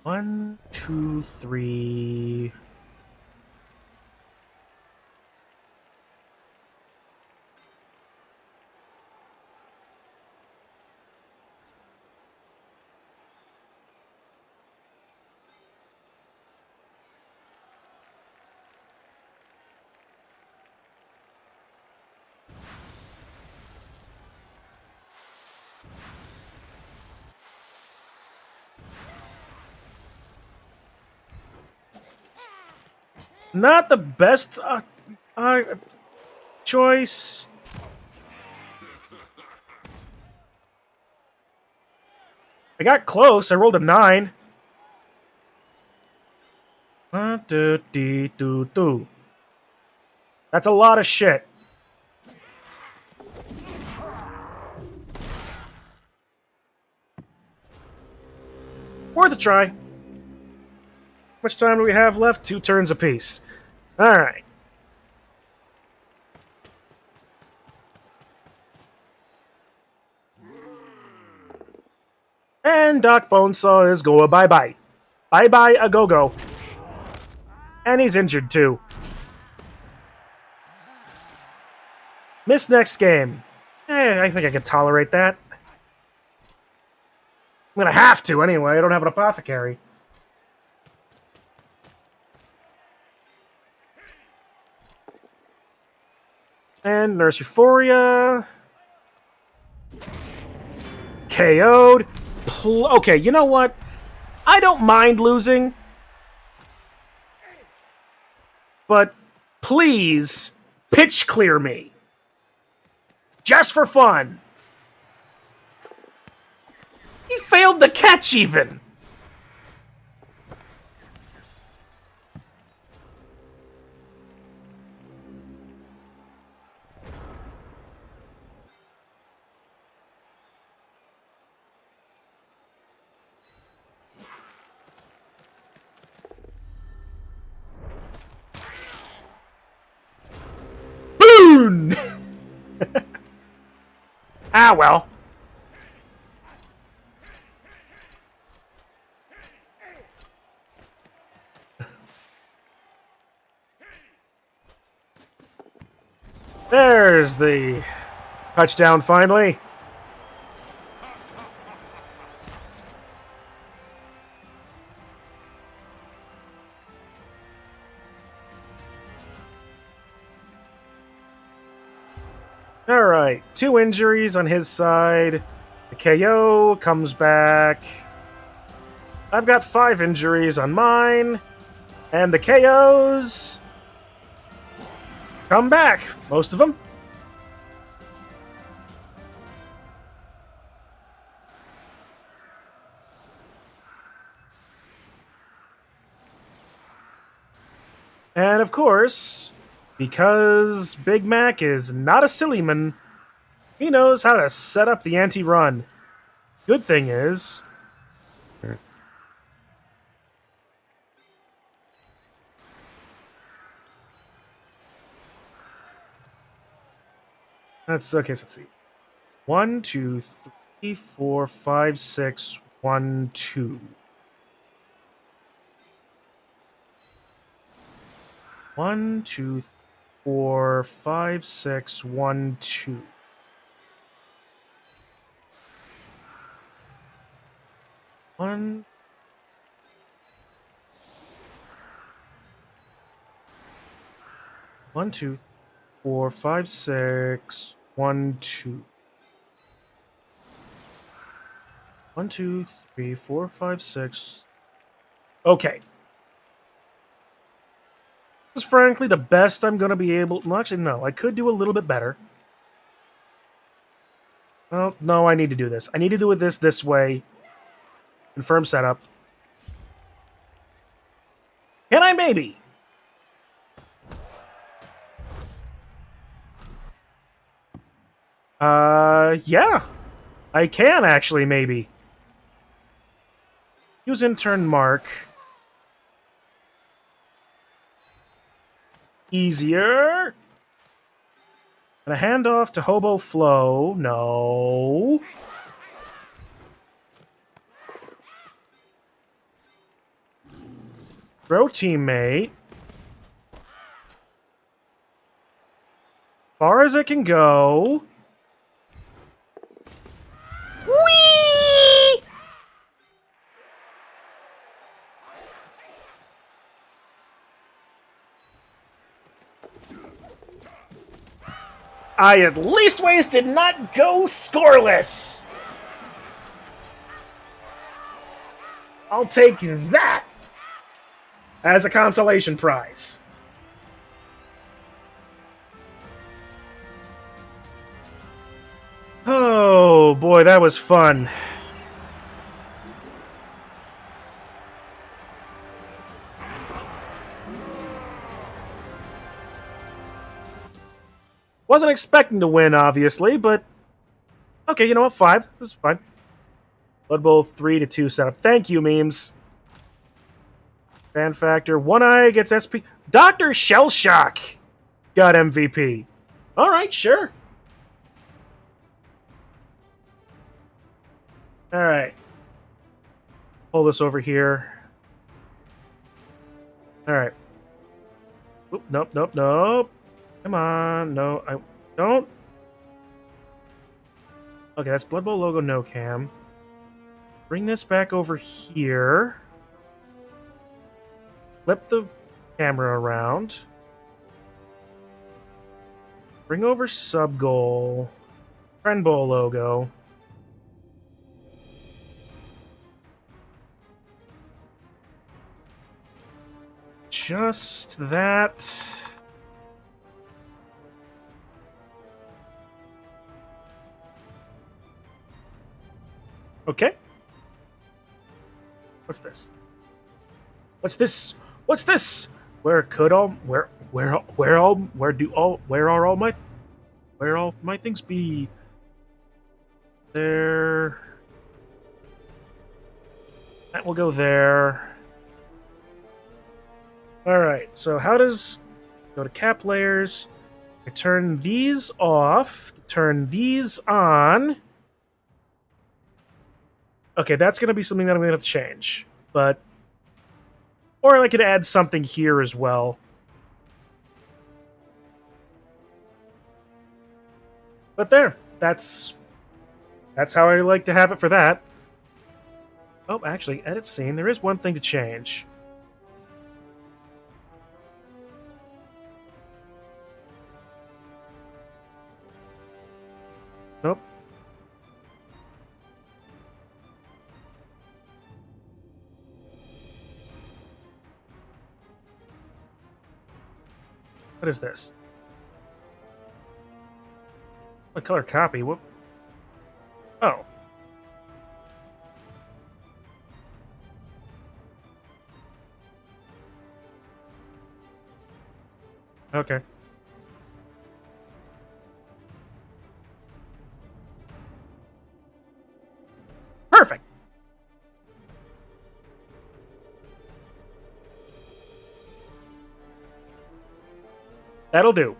One, two, three. Not the best choice. I got close. I rolled a 9. That's a lot of shit. Worth a try. How much time do we have left? 2 turns apiece. Alright. And Doc Bonesaw is going bye-bye. Bye-bye a go-go. And he's injured too. Miss next game. I think I can tolerate that. I'm gonna have to anyway. I don't have an apothecary. And Nurse Euphoria. KO'd. Okay, you know what? I don't mind losing. But please, pitch clear me. Just for fun. He failed to catch even. Boon! Ah, well. There's the touchdown finally. Alright, 2 injuries on his side. The KO comes back. I've got 5 injuries on mine, and the KOs come back. Most of them. And of course, because Big Mac is not a silly man, he knows how to set up the anti-run. Good thing is, that's okay. So let's see. 1, 2, 3, 4, 5, 6, 1, 2. 1, 2, 4, 5, 6, 1, 2. 1. 1, 2, 4, 5, 6, 1, 2. 1, 2, 3, 4, 5, 6. Okay. This is frankly the best I'm going to be able. Well, actually, no. I could do a little bit better. Well, no, I need to do this. I need to do it this way. Confirm setup. Can I maybe? Yeah. I can actually maybe. Use intern mark. Easier. And a handoff to Hobo Flow. No. Throw teammate. Far as it can go. Whee! I at least ways did not go scoreless. I'll take that as a consolation prize. Oh boy, that was fun. Wasn't expecting to win, obviously, but okay, you know what? 5. It was fine. Blood Bowl 3-2 setup. Thank you, memes. Fan factor. One Eye gets SP. Dr. Shellshock got MVP. All right, sure. All right. Pull this over here. All right. Oop, nope, nope, nope. Come on. No, I don't. Okay, that's Blood Bowl logo, no cam. Bring this back over here. Flip the camera around. Bring over sub goal. Crenbowl logo. Just that. Okay. What's this? What's this? What's this? Where could all where are all my things be? There. That will go there. All right. So how does go to cap layers? I turn these off. Turn these on. Okay, that's going to be something that I'm going to have to change. But or I could add something here as well. But there. That's how I like to have it for that. Oh, actually, edit scene. There is one thing to change. Nope. What is this? A color copy. Whoop. Oh. Okay. Perfect. That'll do.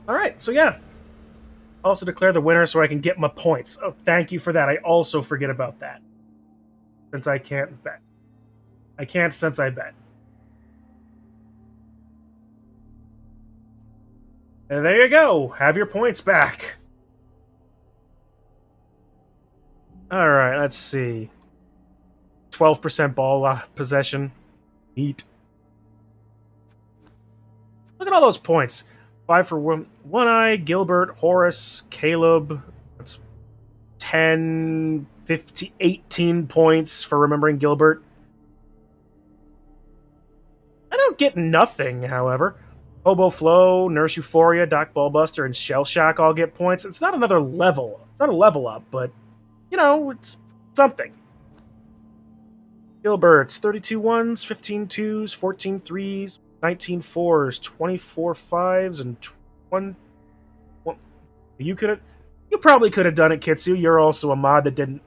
All right. So yeah. Also declare the winner so I can get my points. Oh, thank you for that. I also forget about that. Since I can't bet. I can't since I bet. And there you go. Have your points back. All right, let's see. 12% ball possession. Neat. Look at all those points. 5 for one Eye, Gilbert, Horace, Caleb. That's 10, 50, 18 points for remembering Gilbert. I don't get nothing, however. Hobo Flow, Nurse Euphoria, Doc Ballbuster, and Shell Shock all get points. It's not another level. It's not a level up, but, you know, it's something. Gilbert's 32 ones, 15 twos, 14 threes, 19 fours, 24 fives, and 1. You probably could have done it, Kitsu. You're also a mod that didn't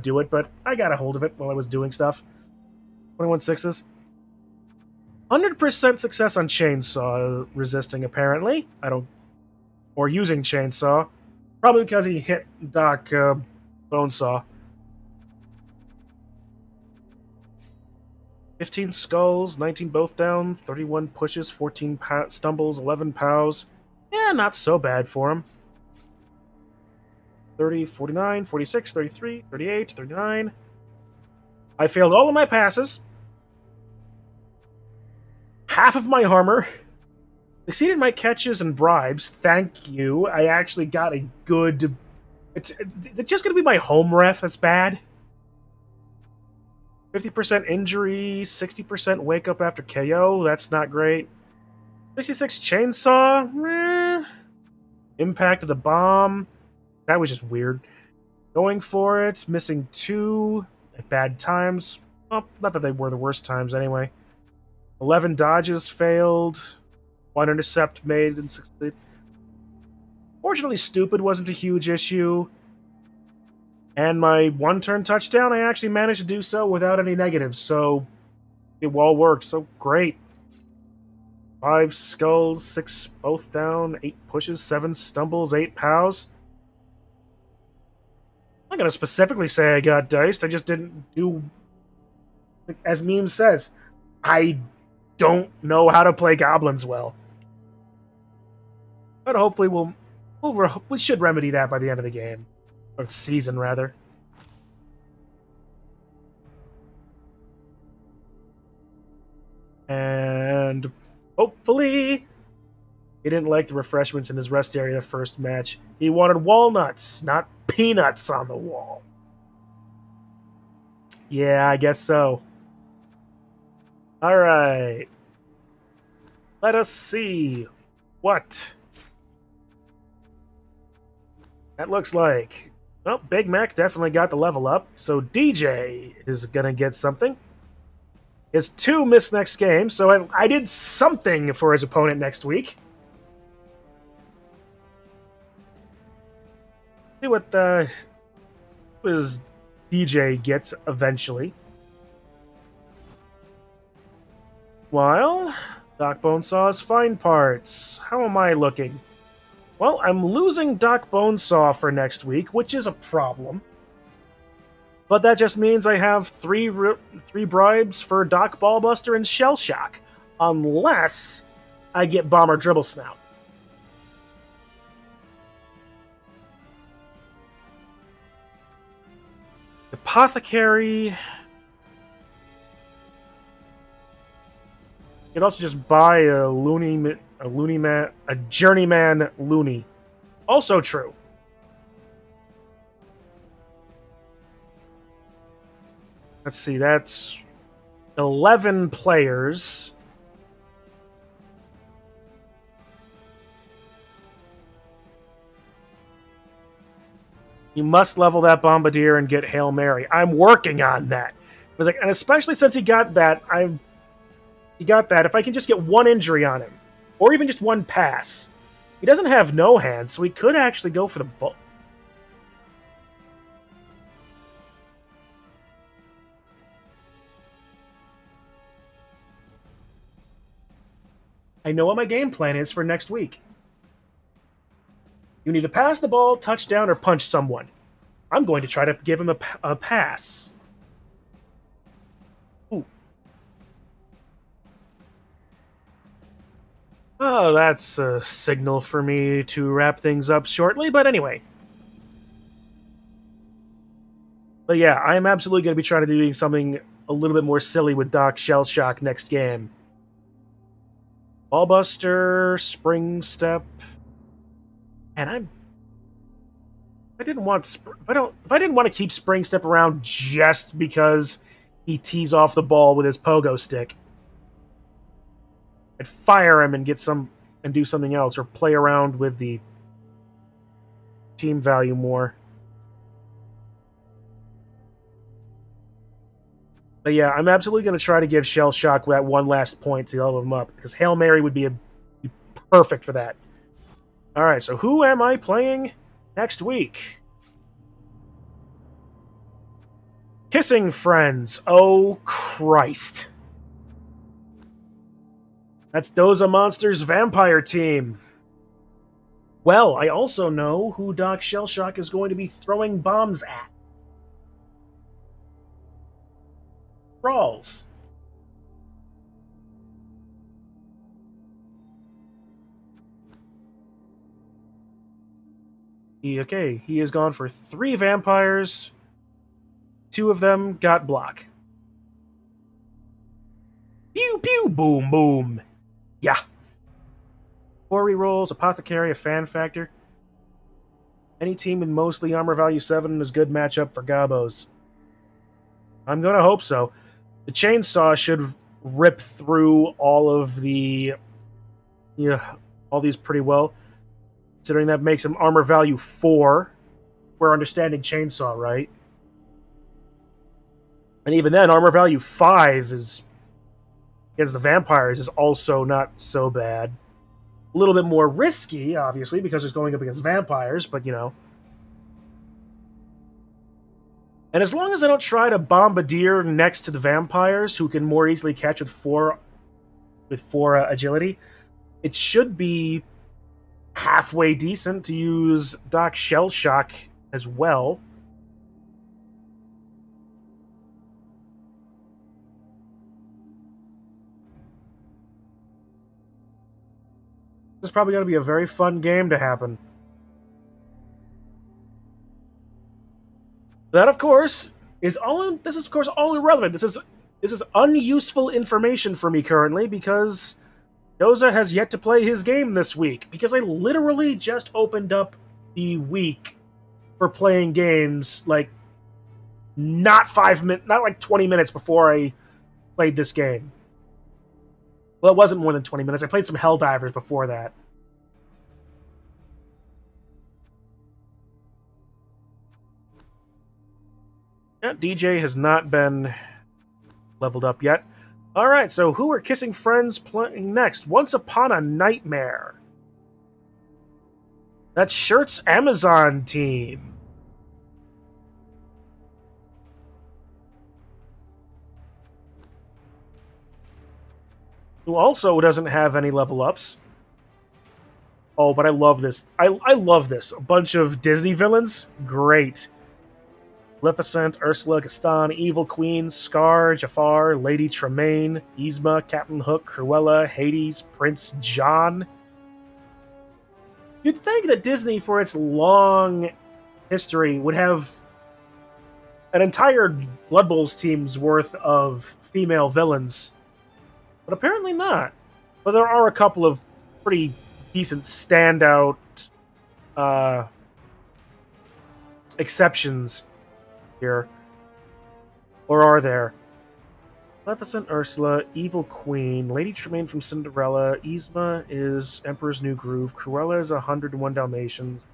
do it, but I got a hold of it while I was doing stuff. 21 sixes. 100% success on chainsaw resisting, apparently. Or using chainsaw. Probably because he hit Doc Bonesaw. 15 skulls, 19 both down, 31 pushes, 14 stumbles, 11 pows. Yeah, not so bad for him. 30, 49, 46, 33, 38, 39. I failed all of my passes. Half of my armor. Exceeded my catches and bribes. Thank you. I actually got a good... Is it just going to be my home ref that's bad? 50% injury, 60% wake up after KO. That's not great. 66 chainsaw. Impact of the bomb. That was just weird. Going for it. Missing 2 at bad times. Well, not that they were the worst times anyway. 11 dodges failed. 1 intercept made and succeeded. Fortunately, stupid wasn't a huge issue. And my 1-turn touchdown, I actually managed to do so without any negatives, so it all worked. So great. 5 skulls, 6 both down, 8 pushes, 7 stumbles, 8 pows. I'm not going to specifically say I got diced. I just didn't do... As Meme says, I don't know how to play goblins well. But hopefully we should remedy that by the end of the game. Or the season, rather. And hopefully he didn't like the refreshments in his rest area first match. He wanted walnuts, not peanuts on the wall. Yeah, I guess so. Alright. Let us see what that looks like. Well, Big Mac definitely got the level up, so DJ is going to get something. His 2 missed next game, so I did something for his opponent next week. See what his DJ gets eventually. While Doc Bonesaw's fine parts. How am I looking? Well, I'm losing Doc Bonesaw for next week, which is a problem. But that just means I have 3 bribes for Doc Ballbuster and Shell Shock. Unless I get Bomber Dribble Snout. Apothecary. You could also just buy a journeyman loony. Also true. Let's see, that's 11 players. You must level that Bombardier and get Hail Mary. I'm working on that. I was like, and especially since he got that, if I can just get one injury on him, or even just one pass. He doesn't have no hands, so he could actually go for the ball. I know what my game plan is for next week. You need to pass the ball, touchdown, or punch someone. I'm going to try to give him a pass. Ooh. Oh, that's a signal for me to wrap things up shortly, but anyway. But yeah, I am absolutely going to be trying to do something a little bit more silly with Doc Shellshock next game. Ballbuster, Spring Step, and I didn't want if I didn't want to keep Spring Step around just because he tees off the ball with his pogo stick, I'd fire him and do something else or play around with the team value more. But yeah, I'm absolutely going to try to give Shell Shock that one last point to level him up, because Hail Mary would be perfect for that. Alright, so who am I playing next week? Kissing Friends. Oh, Christ. That's Doza Monster's vampire team. Well, I also know who Doc Shellshock is going to be throwing bombs at. Rawls. He has gone for 3 vampires. 2 of them got block. Pew pew boom boom. Yeah. 4 rerolls, Apothecary, a fan factor. Any team with mostly armor value 7 is good matchup for Gabos. I'm gonna hope so. The chainsaw should rip through all of all these pretty well, considering that makes him armor value 4. We're understanding chainsaw, right? And even then, armor value 5 is against the vampires is also not so bad. A little bit more risky, obviously, because it's going up against vampires, but And as long as I don't try to bombardier next to the vampires, who can more easily catch with 4 agility, it should be halfway decent to use Doc Shellshock as well. This is probably going to be a very fun game to happen. That, of course, is all. This is, of course, all irrelevant. This is unuseful information for me currently because Doza has yet to play his game this week. Because I literally just opened up the week for playing games like not 20 minutes before I played this game. Well, it wasn't more than 20 minutes. I played some Helldivers before that. Yeah, DJ has not been leveled up yet. Alright, so who are Kissing Friends playing next? Once Upon a Nightmare. That's Shirt's Amazon team. Who also doesn't have any level ups. Oh, but I love this. I love this. A bunch of Disney villains? Great. Maleficent, Ursula, Gaston, Evil Queen, Scar, Jafar, Lady Tremaine, Yzma, Captain Hook, Cruella, Hades, Prince John. You'd think that Disney, for its long history, would have an entire Blood Bowls team's worth of female villains, but apparently not. But there are a couple of pretty decent standout exceptions here. Or are there? Maleficent Ursula, Evil Queen, Lady Tremaine from Cinderella, Yzma is Emperor's New Groove, Cruella is 101 Dalmatians.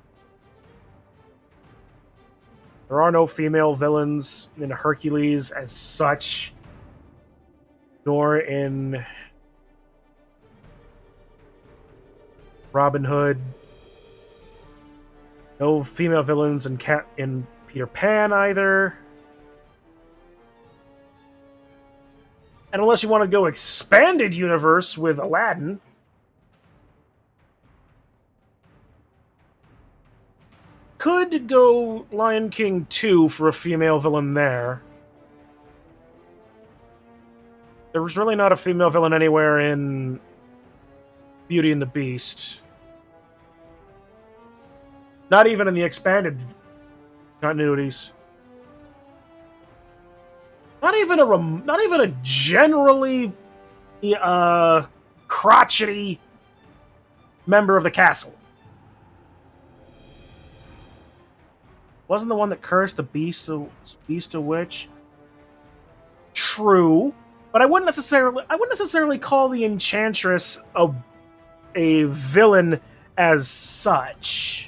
There are no female villains in Hercules as such, nor in Robin Hood. No female villains in Peter Pan either. And unless you want to go expanded universe with Aladdin, could go Lion King 2 for a female villain there. There was really not a female villain anywhere in Beauty and the Beast. Not even in the expanded continuities. Not even a generally crotchety member of the castle. Wasn't the one that cursed the beast a witch? True, but I wouldn't necessarily call the Enchantress a villain as such.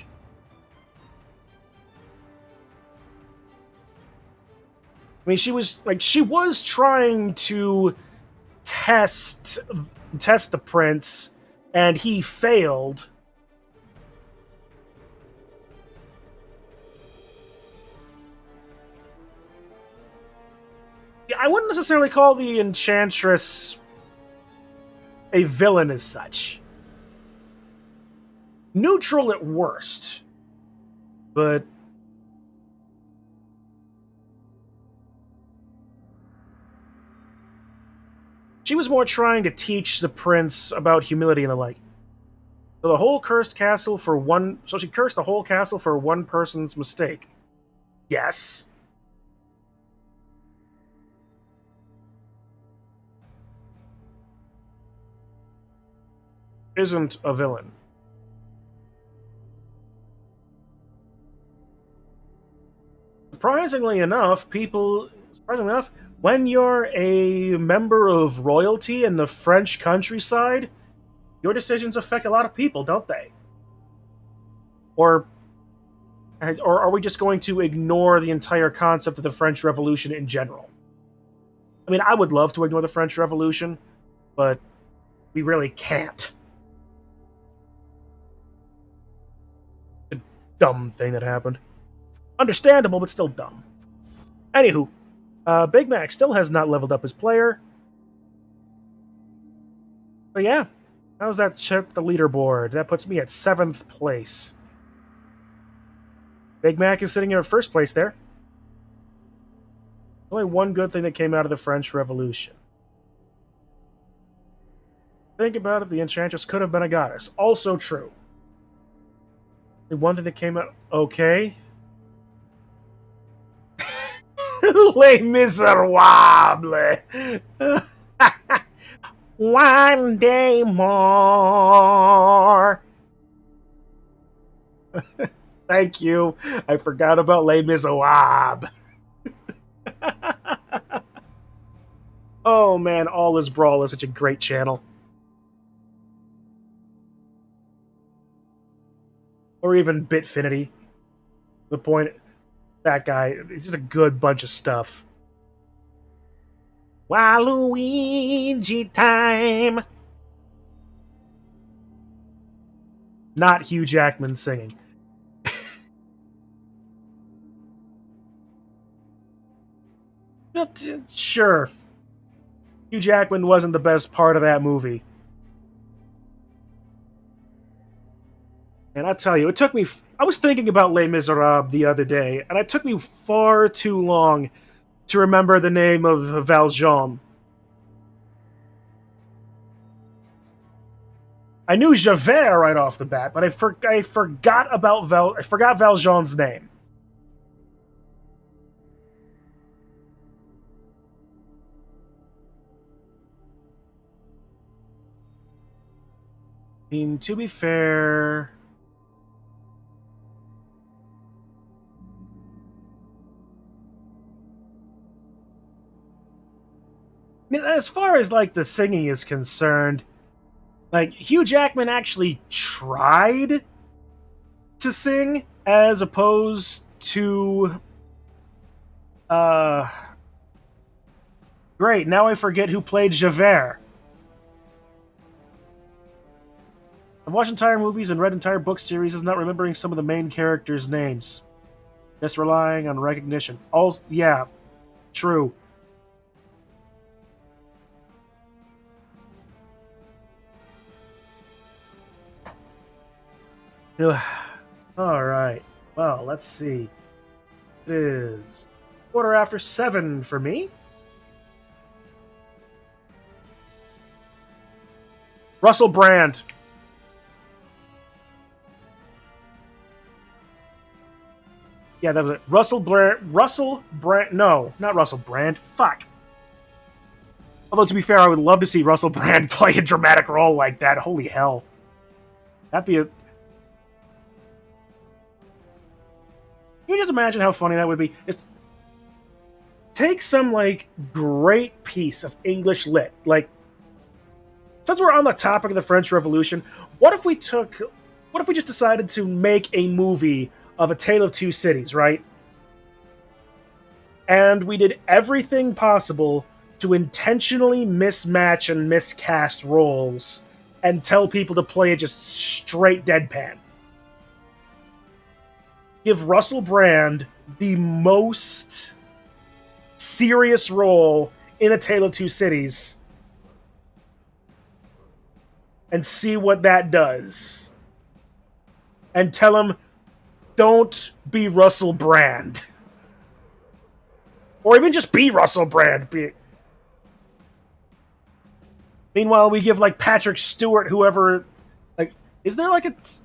I mean, she was trying to test the prince, and he failed. I wouldn't necessarily call the Enchantress a villain as such. Neutral at worst, but she was more trying to teach the prince about humility and the like. So the whole cursed castle for one. So she cursed the whole castle for one person's mistake. Yes. Isn't a villain. Surprisingly enough, when you're a member of royalty in the French countryside, your decisions affect a lot of people, don't they? Or are we just going to ignore the entire concept of the French Revolution in general? I mean, I would love to ignore the French Revolution, but we really can't. A dumb thing that happened. Understandable, but still dumb. Anywho, Big Mac still has not leveled up his player. But yeah, how's that check the leaderboard? That puts me at 7th place. Big Mac is sitting in first place there. Only one good thing that came out of the French Revolution. Think about it, the Enchantress could have been a goddess. Also true. The one thing that came out okay. Les Miserables. One day more. Thank you. I forgot about Les Miserables. Oh man, All Is Brawl is such a great channel. Or even Bitfinity. The point, that guy, it's just a good bunch of stuff. Waluigi time! Not Hugh Jackman singing. Sure. Hugh Jackman wasn't the best part of that movie. And I tell you, it took me. I was thinking about Les Miserables the other day, and it took me far too long to remember the name of Valjean. I knew Javert right off the bat, but I forgot about I forgot Valjean's name. I mean, to be fair, mean, as far as like the singing is concerned, like Hugh Jackman actually tried to sing as opposed to uh great, now I forget who played Javert. I've watched entire movies and read entire book series, not remembering some of the main characters' names. Just relying on recognition. All yeah, true. Ugh. All right. Well, let's see. It is 7:15 for me. Russell Brand. Yeah, that was it. Russell Brand. Russell Brand. No, not Russell Brand. Fuck. Although, to be fair, I would love to see Russell Brand play a dramatic role like that. Holy hell. That'd be a. Can you just imagine how funny that would be? Just take some, like, great piece of English lit. Like, since we're on the topic of the French Revolution, what if we just decided to make a movie of A Tale of Two Cities, right? And we did everything possible to intentionally mismatch and miscast roles and tell people to play it just straight deadpan. Give Russell Brand the most serious role in A Tale of Two Cities and see what that does. And tell him, don't be Russell Brand. Or even just be Russell Brand. Meanwhile, we give, like, Patrick Stewart, whoever... Like, is there, like, a... It's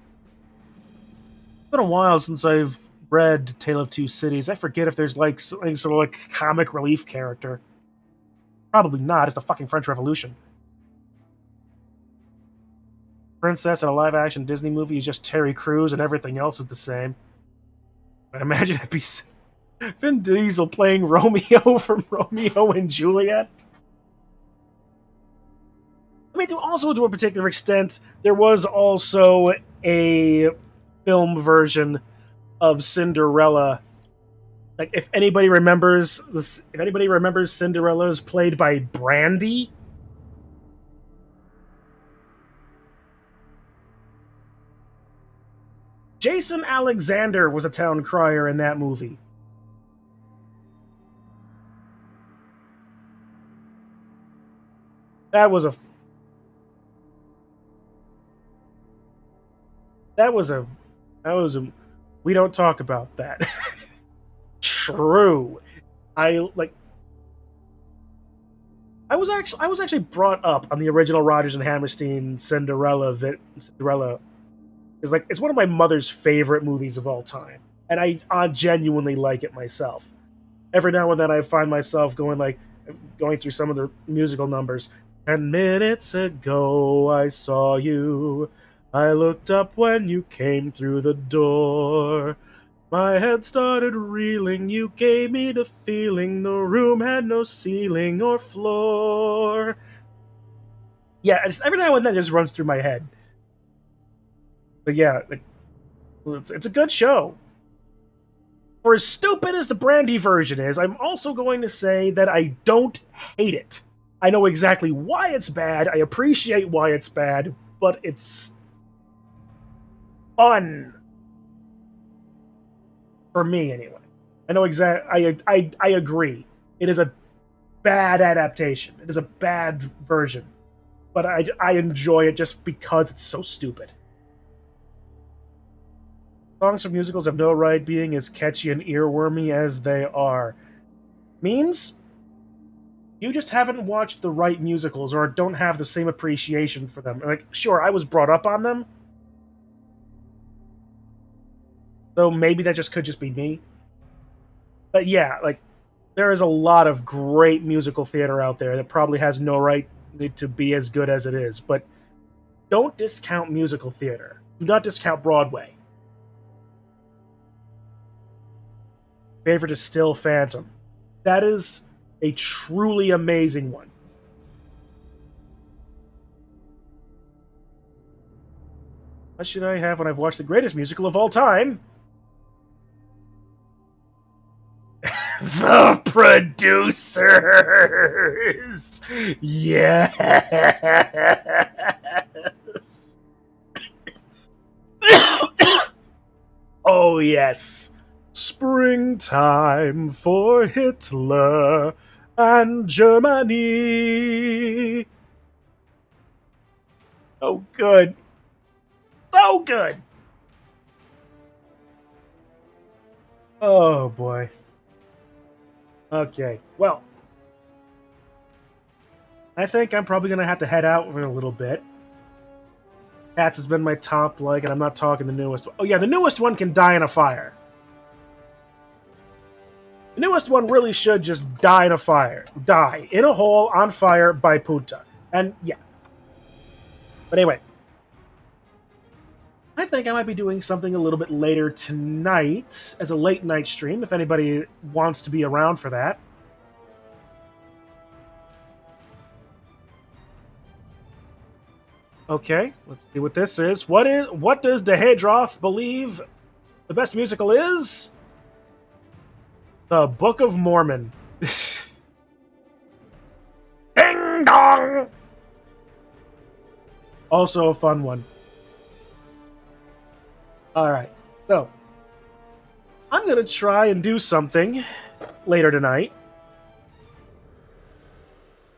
been a while since I've read Tale of Two Cities. I forget if there's, like, any sort of, like, comic relief character. Probably not. It's the fucking French Revolution. Princess in a live-action Disney movie is just Terry Crews and everything else is the same. I imagine it'd be Vin Diesel playing Romeo from Romeo and Juliet. I mean, also to a particular extent, there was also a film version of Cinderella. Like, if anybody remembers this, if anybody remembers Cinderella's played by Brandy. Jason Alexander was a town crier in that movie. That was a. That was a. That was a. We don't talk about that. True. I like. I was actually brought up on the original Rodgers and Hammerstein Cinderella. Cinderella is like, it's one of my mother's favorite movies of all time, and I genuinely like it myself. Every now and then I find myself going through some of the musical numbers. 10 minutes ago I saw you. I looked up when you came through the door. My head started reeling. You gave me the feeling the room had no ceiling or floor. Yeah, every now and then it just runs through my head. But yeah, it's a good show. For as stupid as the Brandy version is, I'm also going to say that I don't hate it. I know exactly why it's bad, I appreciate why it's bad, but it's fun. For me, anyway. I know exactly. I agree. It is a bad adaptation. It is a bad version. But I enjoy it just because it's so stupid. Songs from musicals have no right being as catchy and earwormy as they are. Means you just haven't watched the right musicals or don't have the same appreciation for them. Like, sure, I was brought up on them, so maybe that just could just be me. But yeah, like, there is a lot of great musical theater out there that probably has no right to be as good as it is. But don't discount musical theater. Do not discount Broadway. Favorite is still Phantom. That is a truly amazing one. What should I have when I've watched the greatest musical of all time? The producers! Yes! Oh, yes. Springtime for Hitler and Germany. Oh, good. So good. Oh, boy. Okay, well, I think I'm probably going to have to head out for a little bit. Cats has been my top, and I'm not talking the newest one. Oh, yeah, the newest one can die in a fire. The newest one really should just die in a fire. Die in a hole on fire by Puta. And, yeah. But anyway, I think I might be doing something a little bit later tonight as a late night stream, if anybody wants to be around for that. Okay, let's see what this is. What does Dehedroth believe the best musical is? The Book of Mormon. Ding dong! Also a fun one. Alright, so I'm going to try and do something later tonight.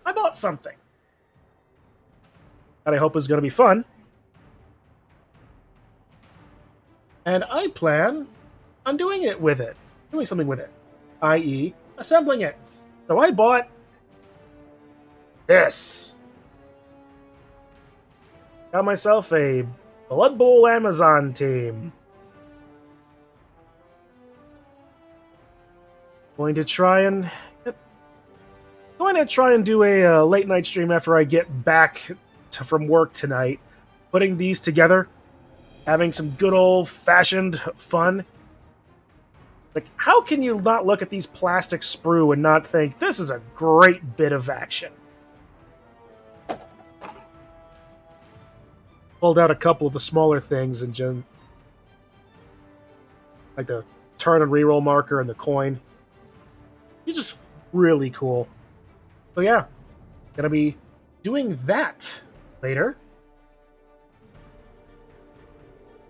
I bought something that I hope is going to be fun. And I plan on doing something with it, i.e., assembling it. So I bought this. Got myself a Blood Bowl Amazon team. Going to try and do a late night stream after I get back from work tonight. Putting these together, having some good old fashioned fun. Like, how can you not look at these plastic sprue and not think this is a great bit of action? Pulled out a couple of the smaller things and just like the turn and reroll marker and the coin. He's just really cool. So yeah, gonna be doing that later.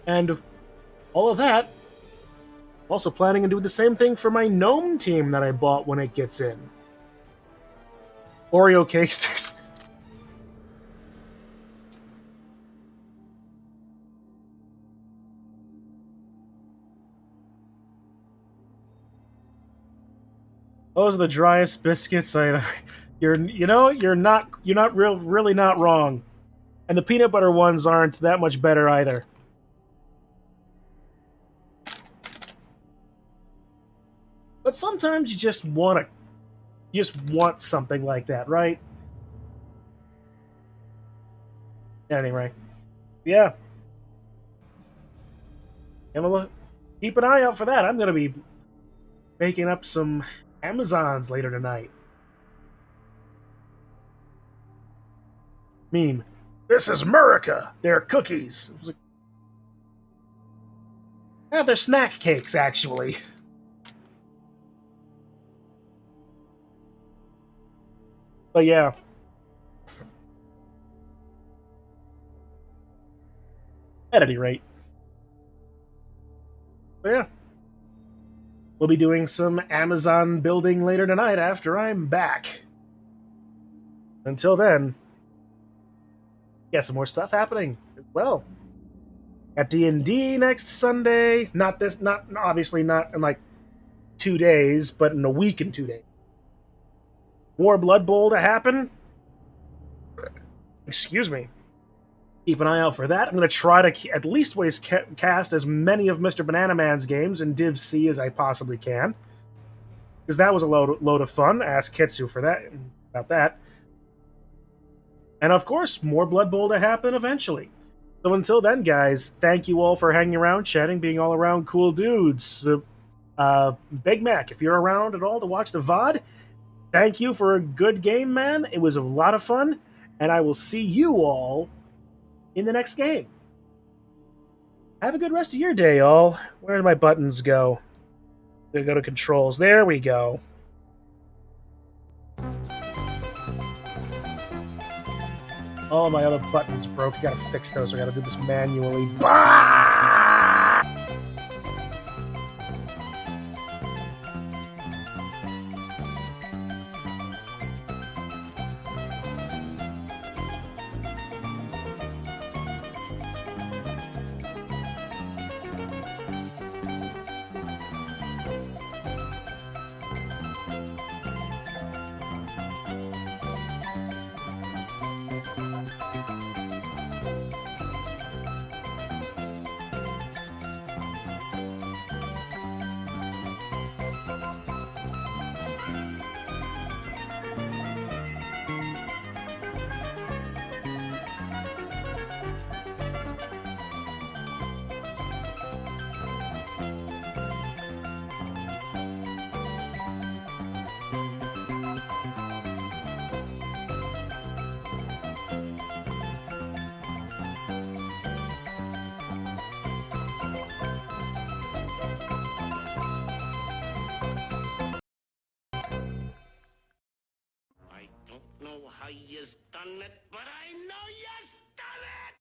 And all of that, also planning on doing the same thing for my gnome team that I bought when it gets in. Oreo cake sticks. Those are the driest biscuits I. You're not really not wrong, and the peanut butter ones aren't that much better either. But sometimes you just want something like that, right? Anyway, yeah. Keep an eye out for that. I'm gonna be making up some Amazons later tonight. Meme. This is America. They're cookies. It was like, yeah, they're snack cakes, actually. But yeah. At any rate. But yeah. We'll be doing some Amazon building later tonight after I'm back. Until then, yeah, some more stuff happening as well. At D&D next Sunday. Not obviously not in like 2 days, but in a week and 2 days. More Blood Bowl to happen. Excuse me. Keep an eye out for that. I'm going to try to at least cast as many of Mr. Banana Man's games in Div C as I possibly can. Because that was a load of fun. Ask Kitsu for that about that. And of course, more Blood Bowl to happen eventually. So until then, guys, thank you all for hanging around, chatting, being all around cool dudes. Big Mac, if you're around at all to watch the VOD, thank you for a good game, man. It was a lot of fun. And I will see you all in the next game. Have a good rest of your day, all. Where did my buttons go? They go to controls. There we go. All my other buttons broke. I gotta fix those. I gotta do this manually. Bah! I don't know how you's done it, but I know you's done it!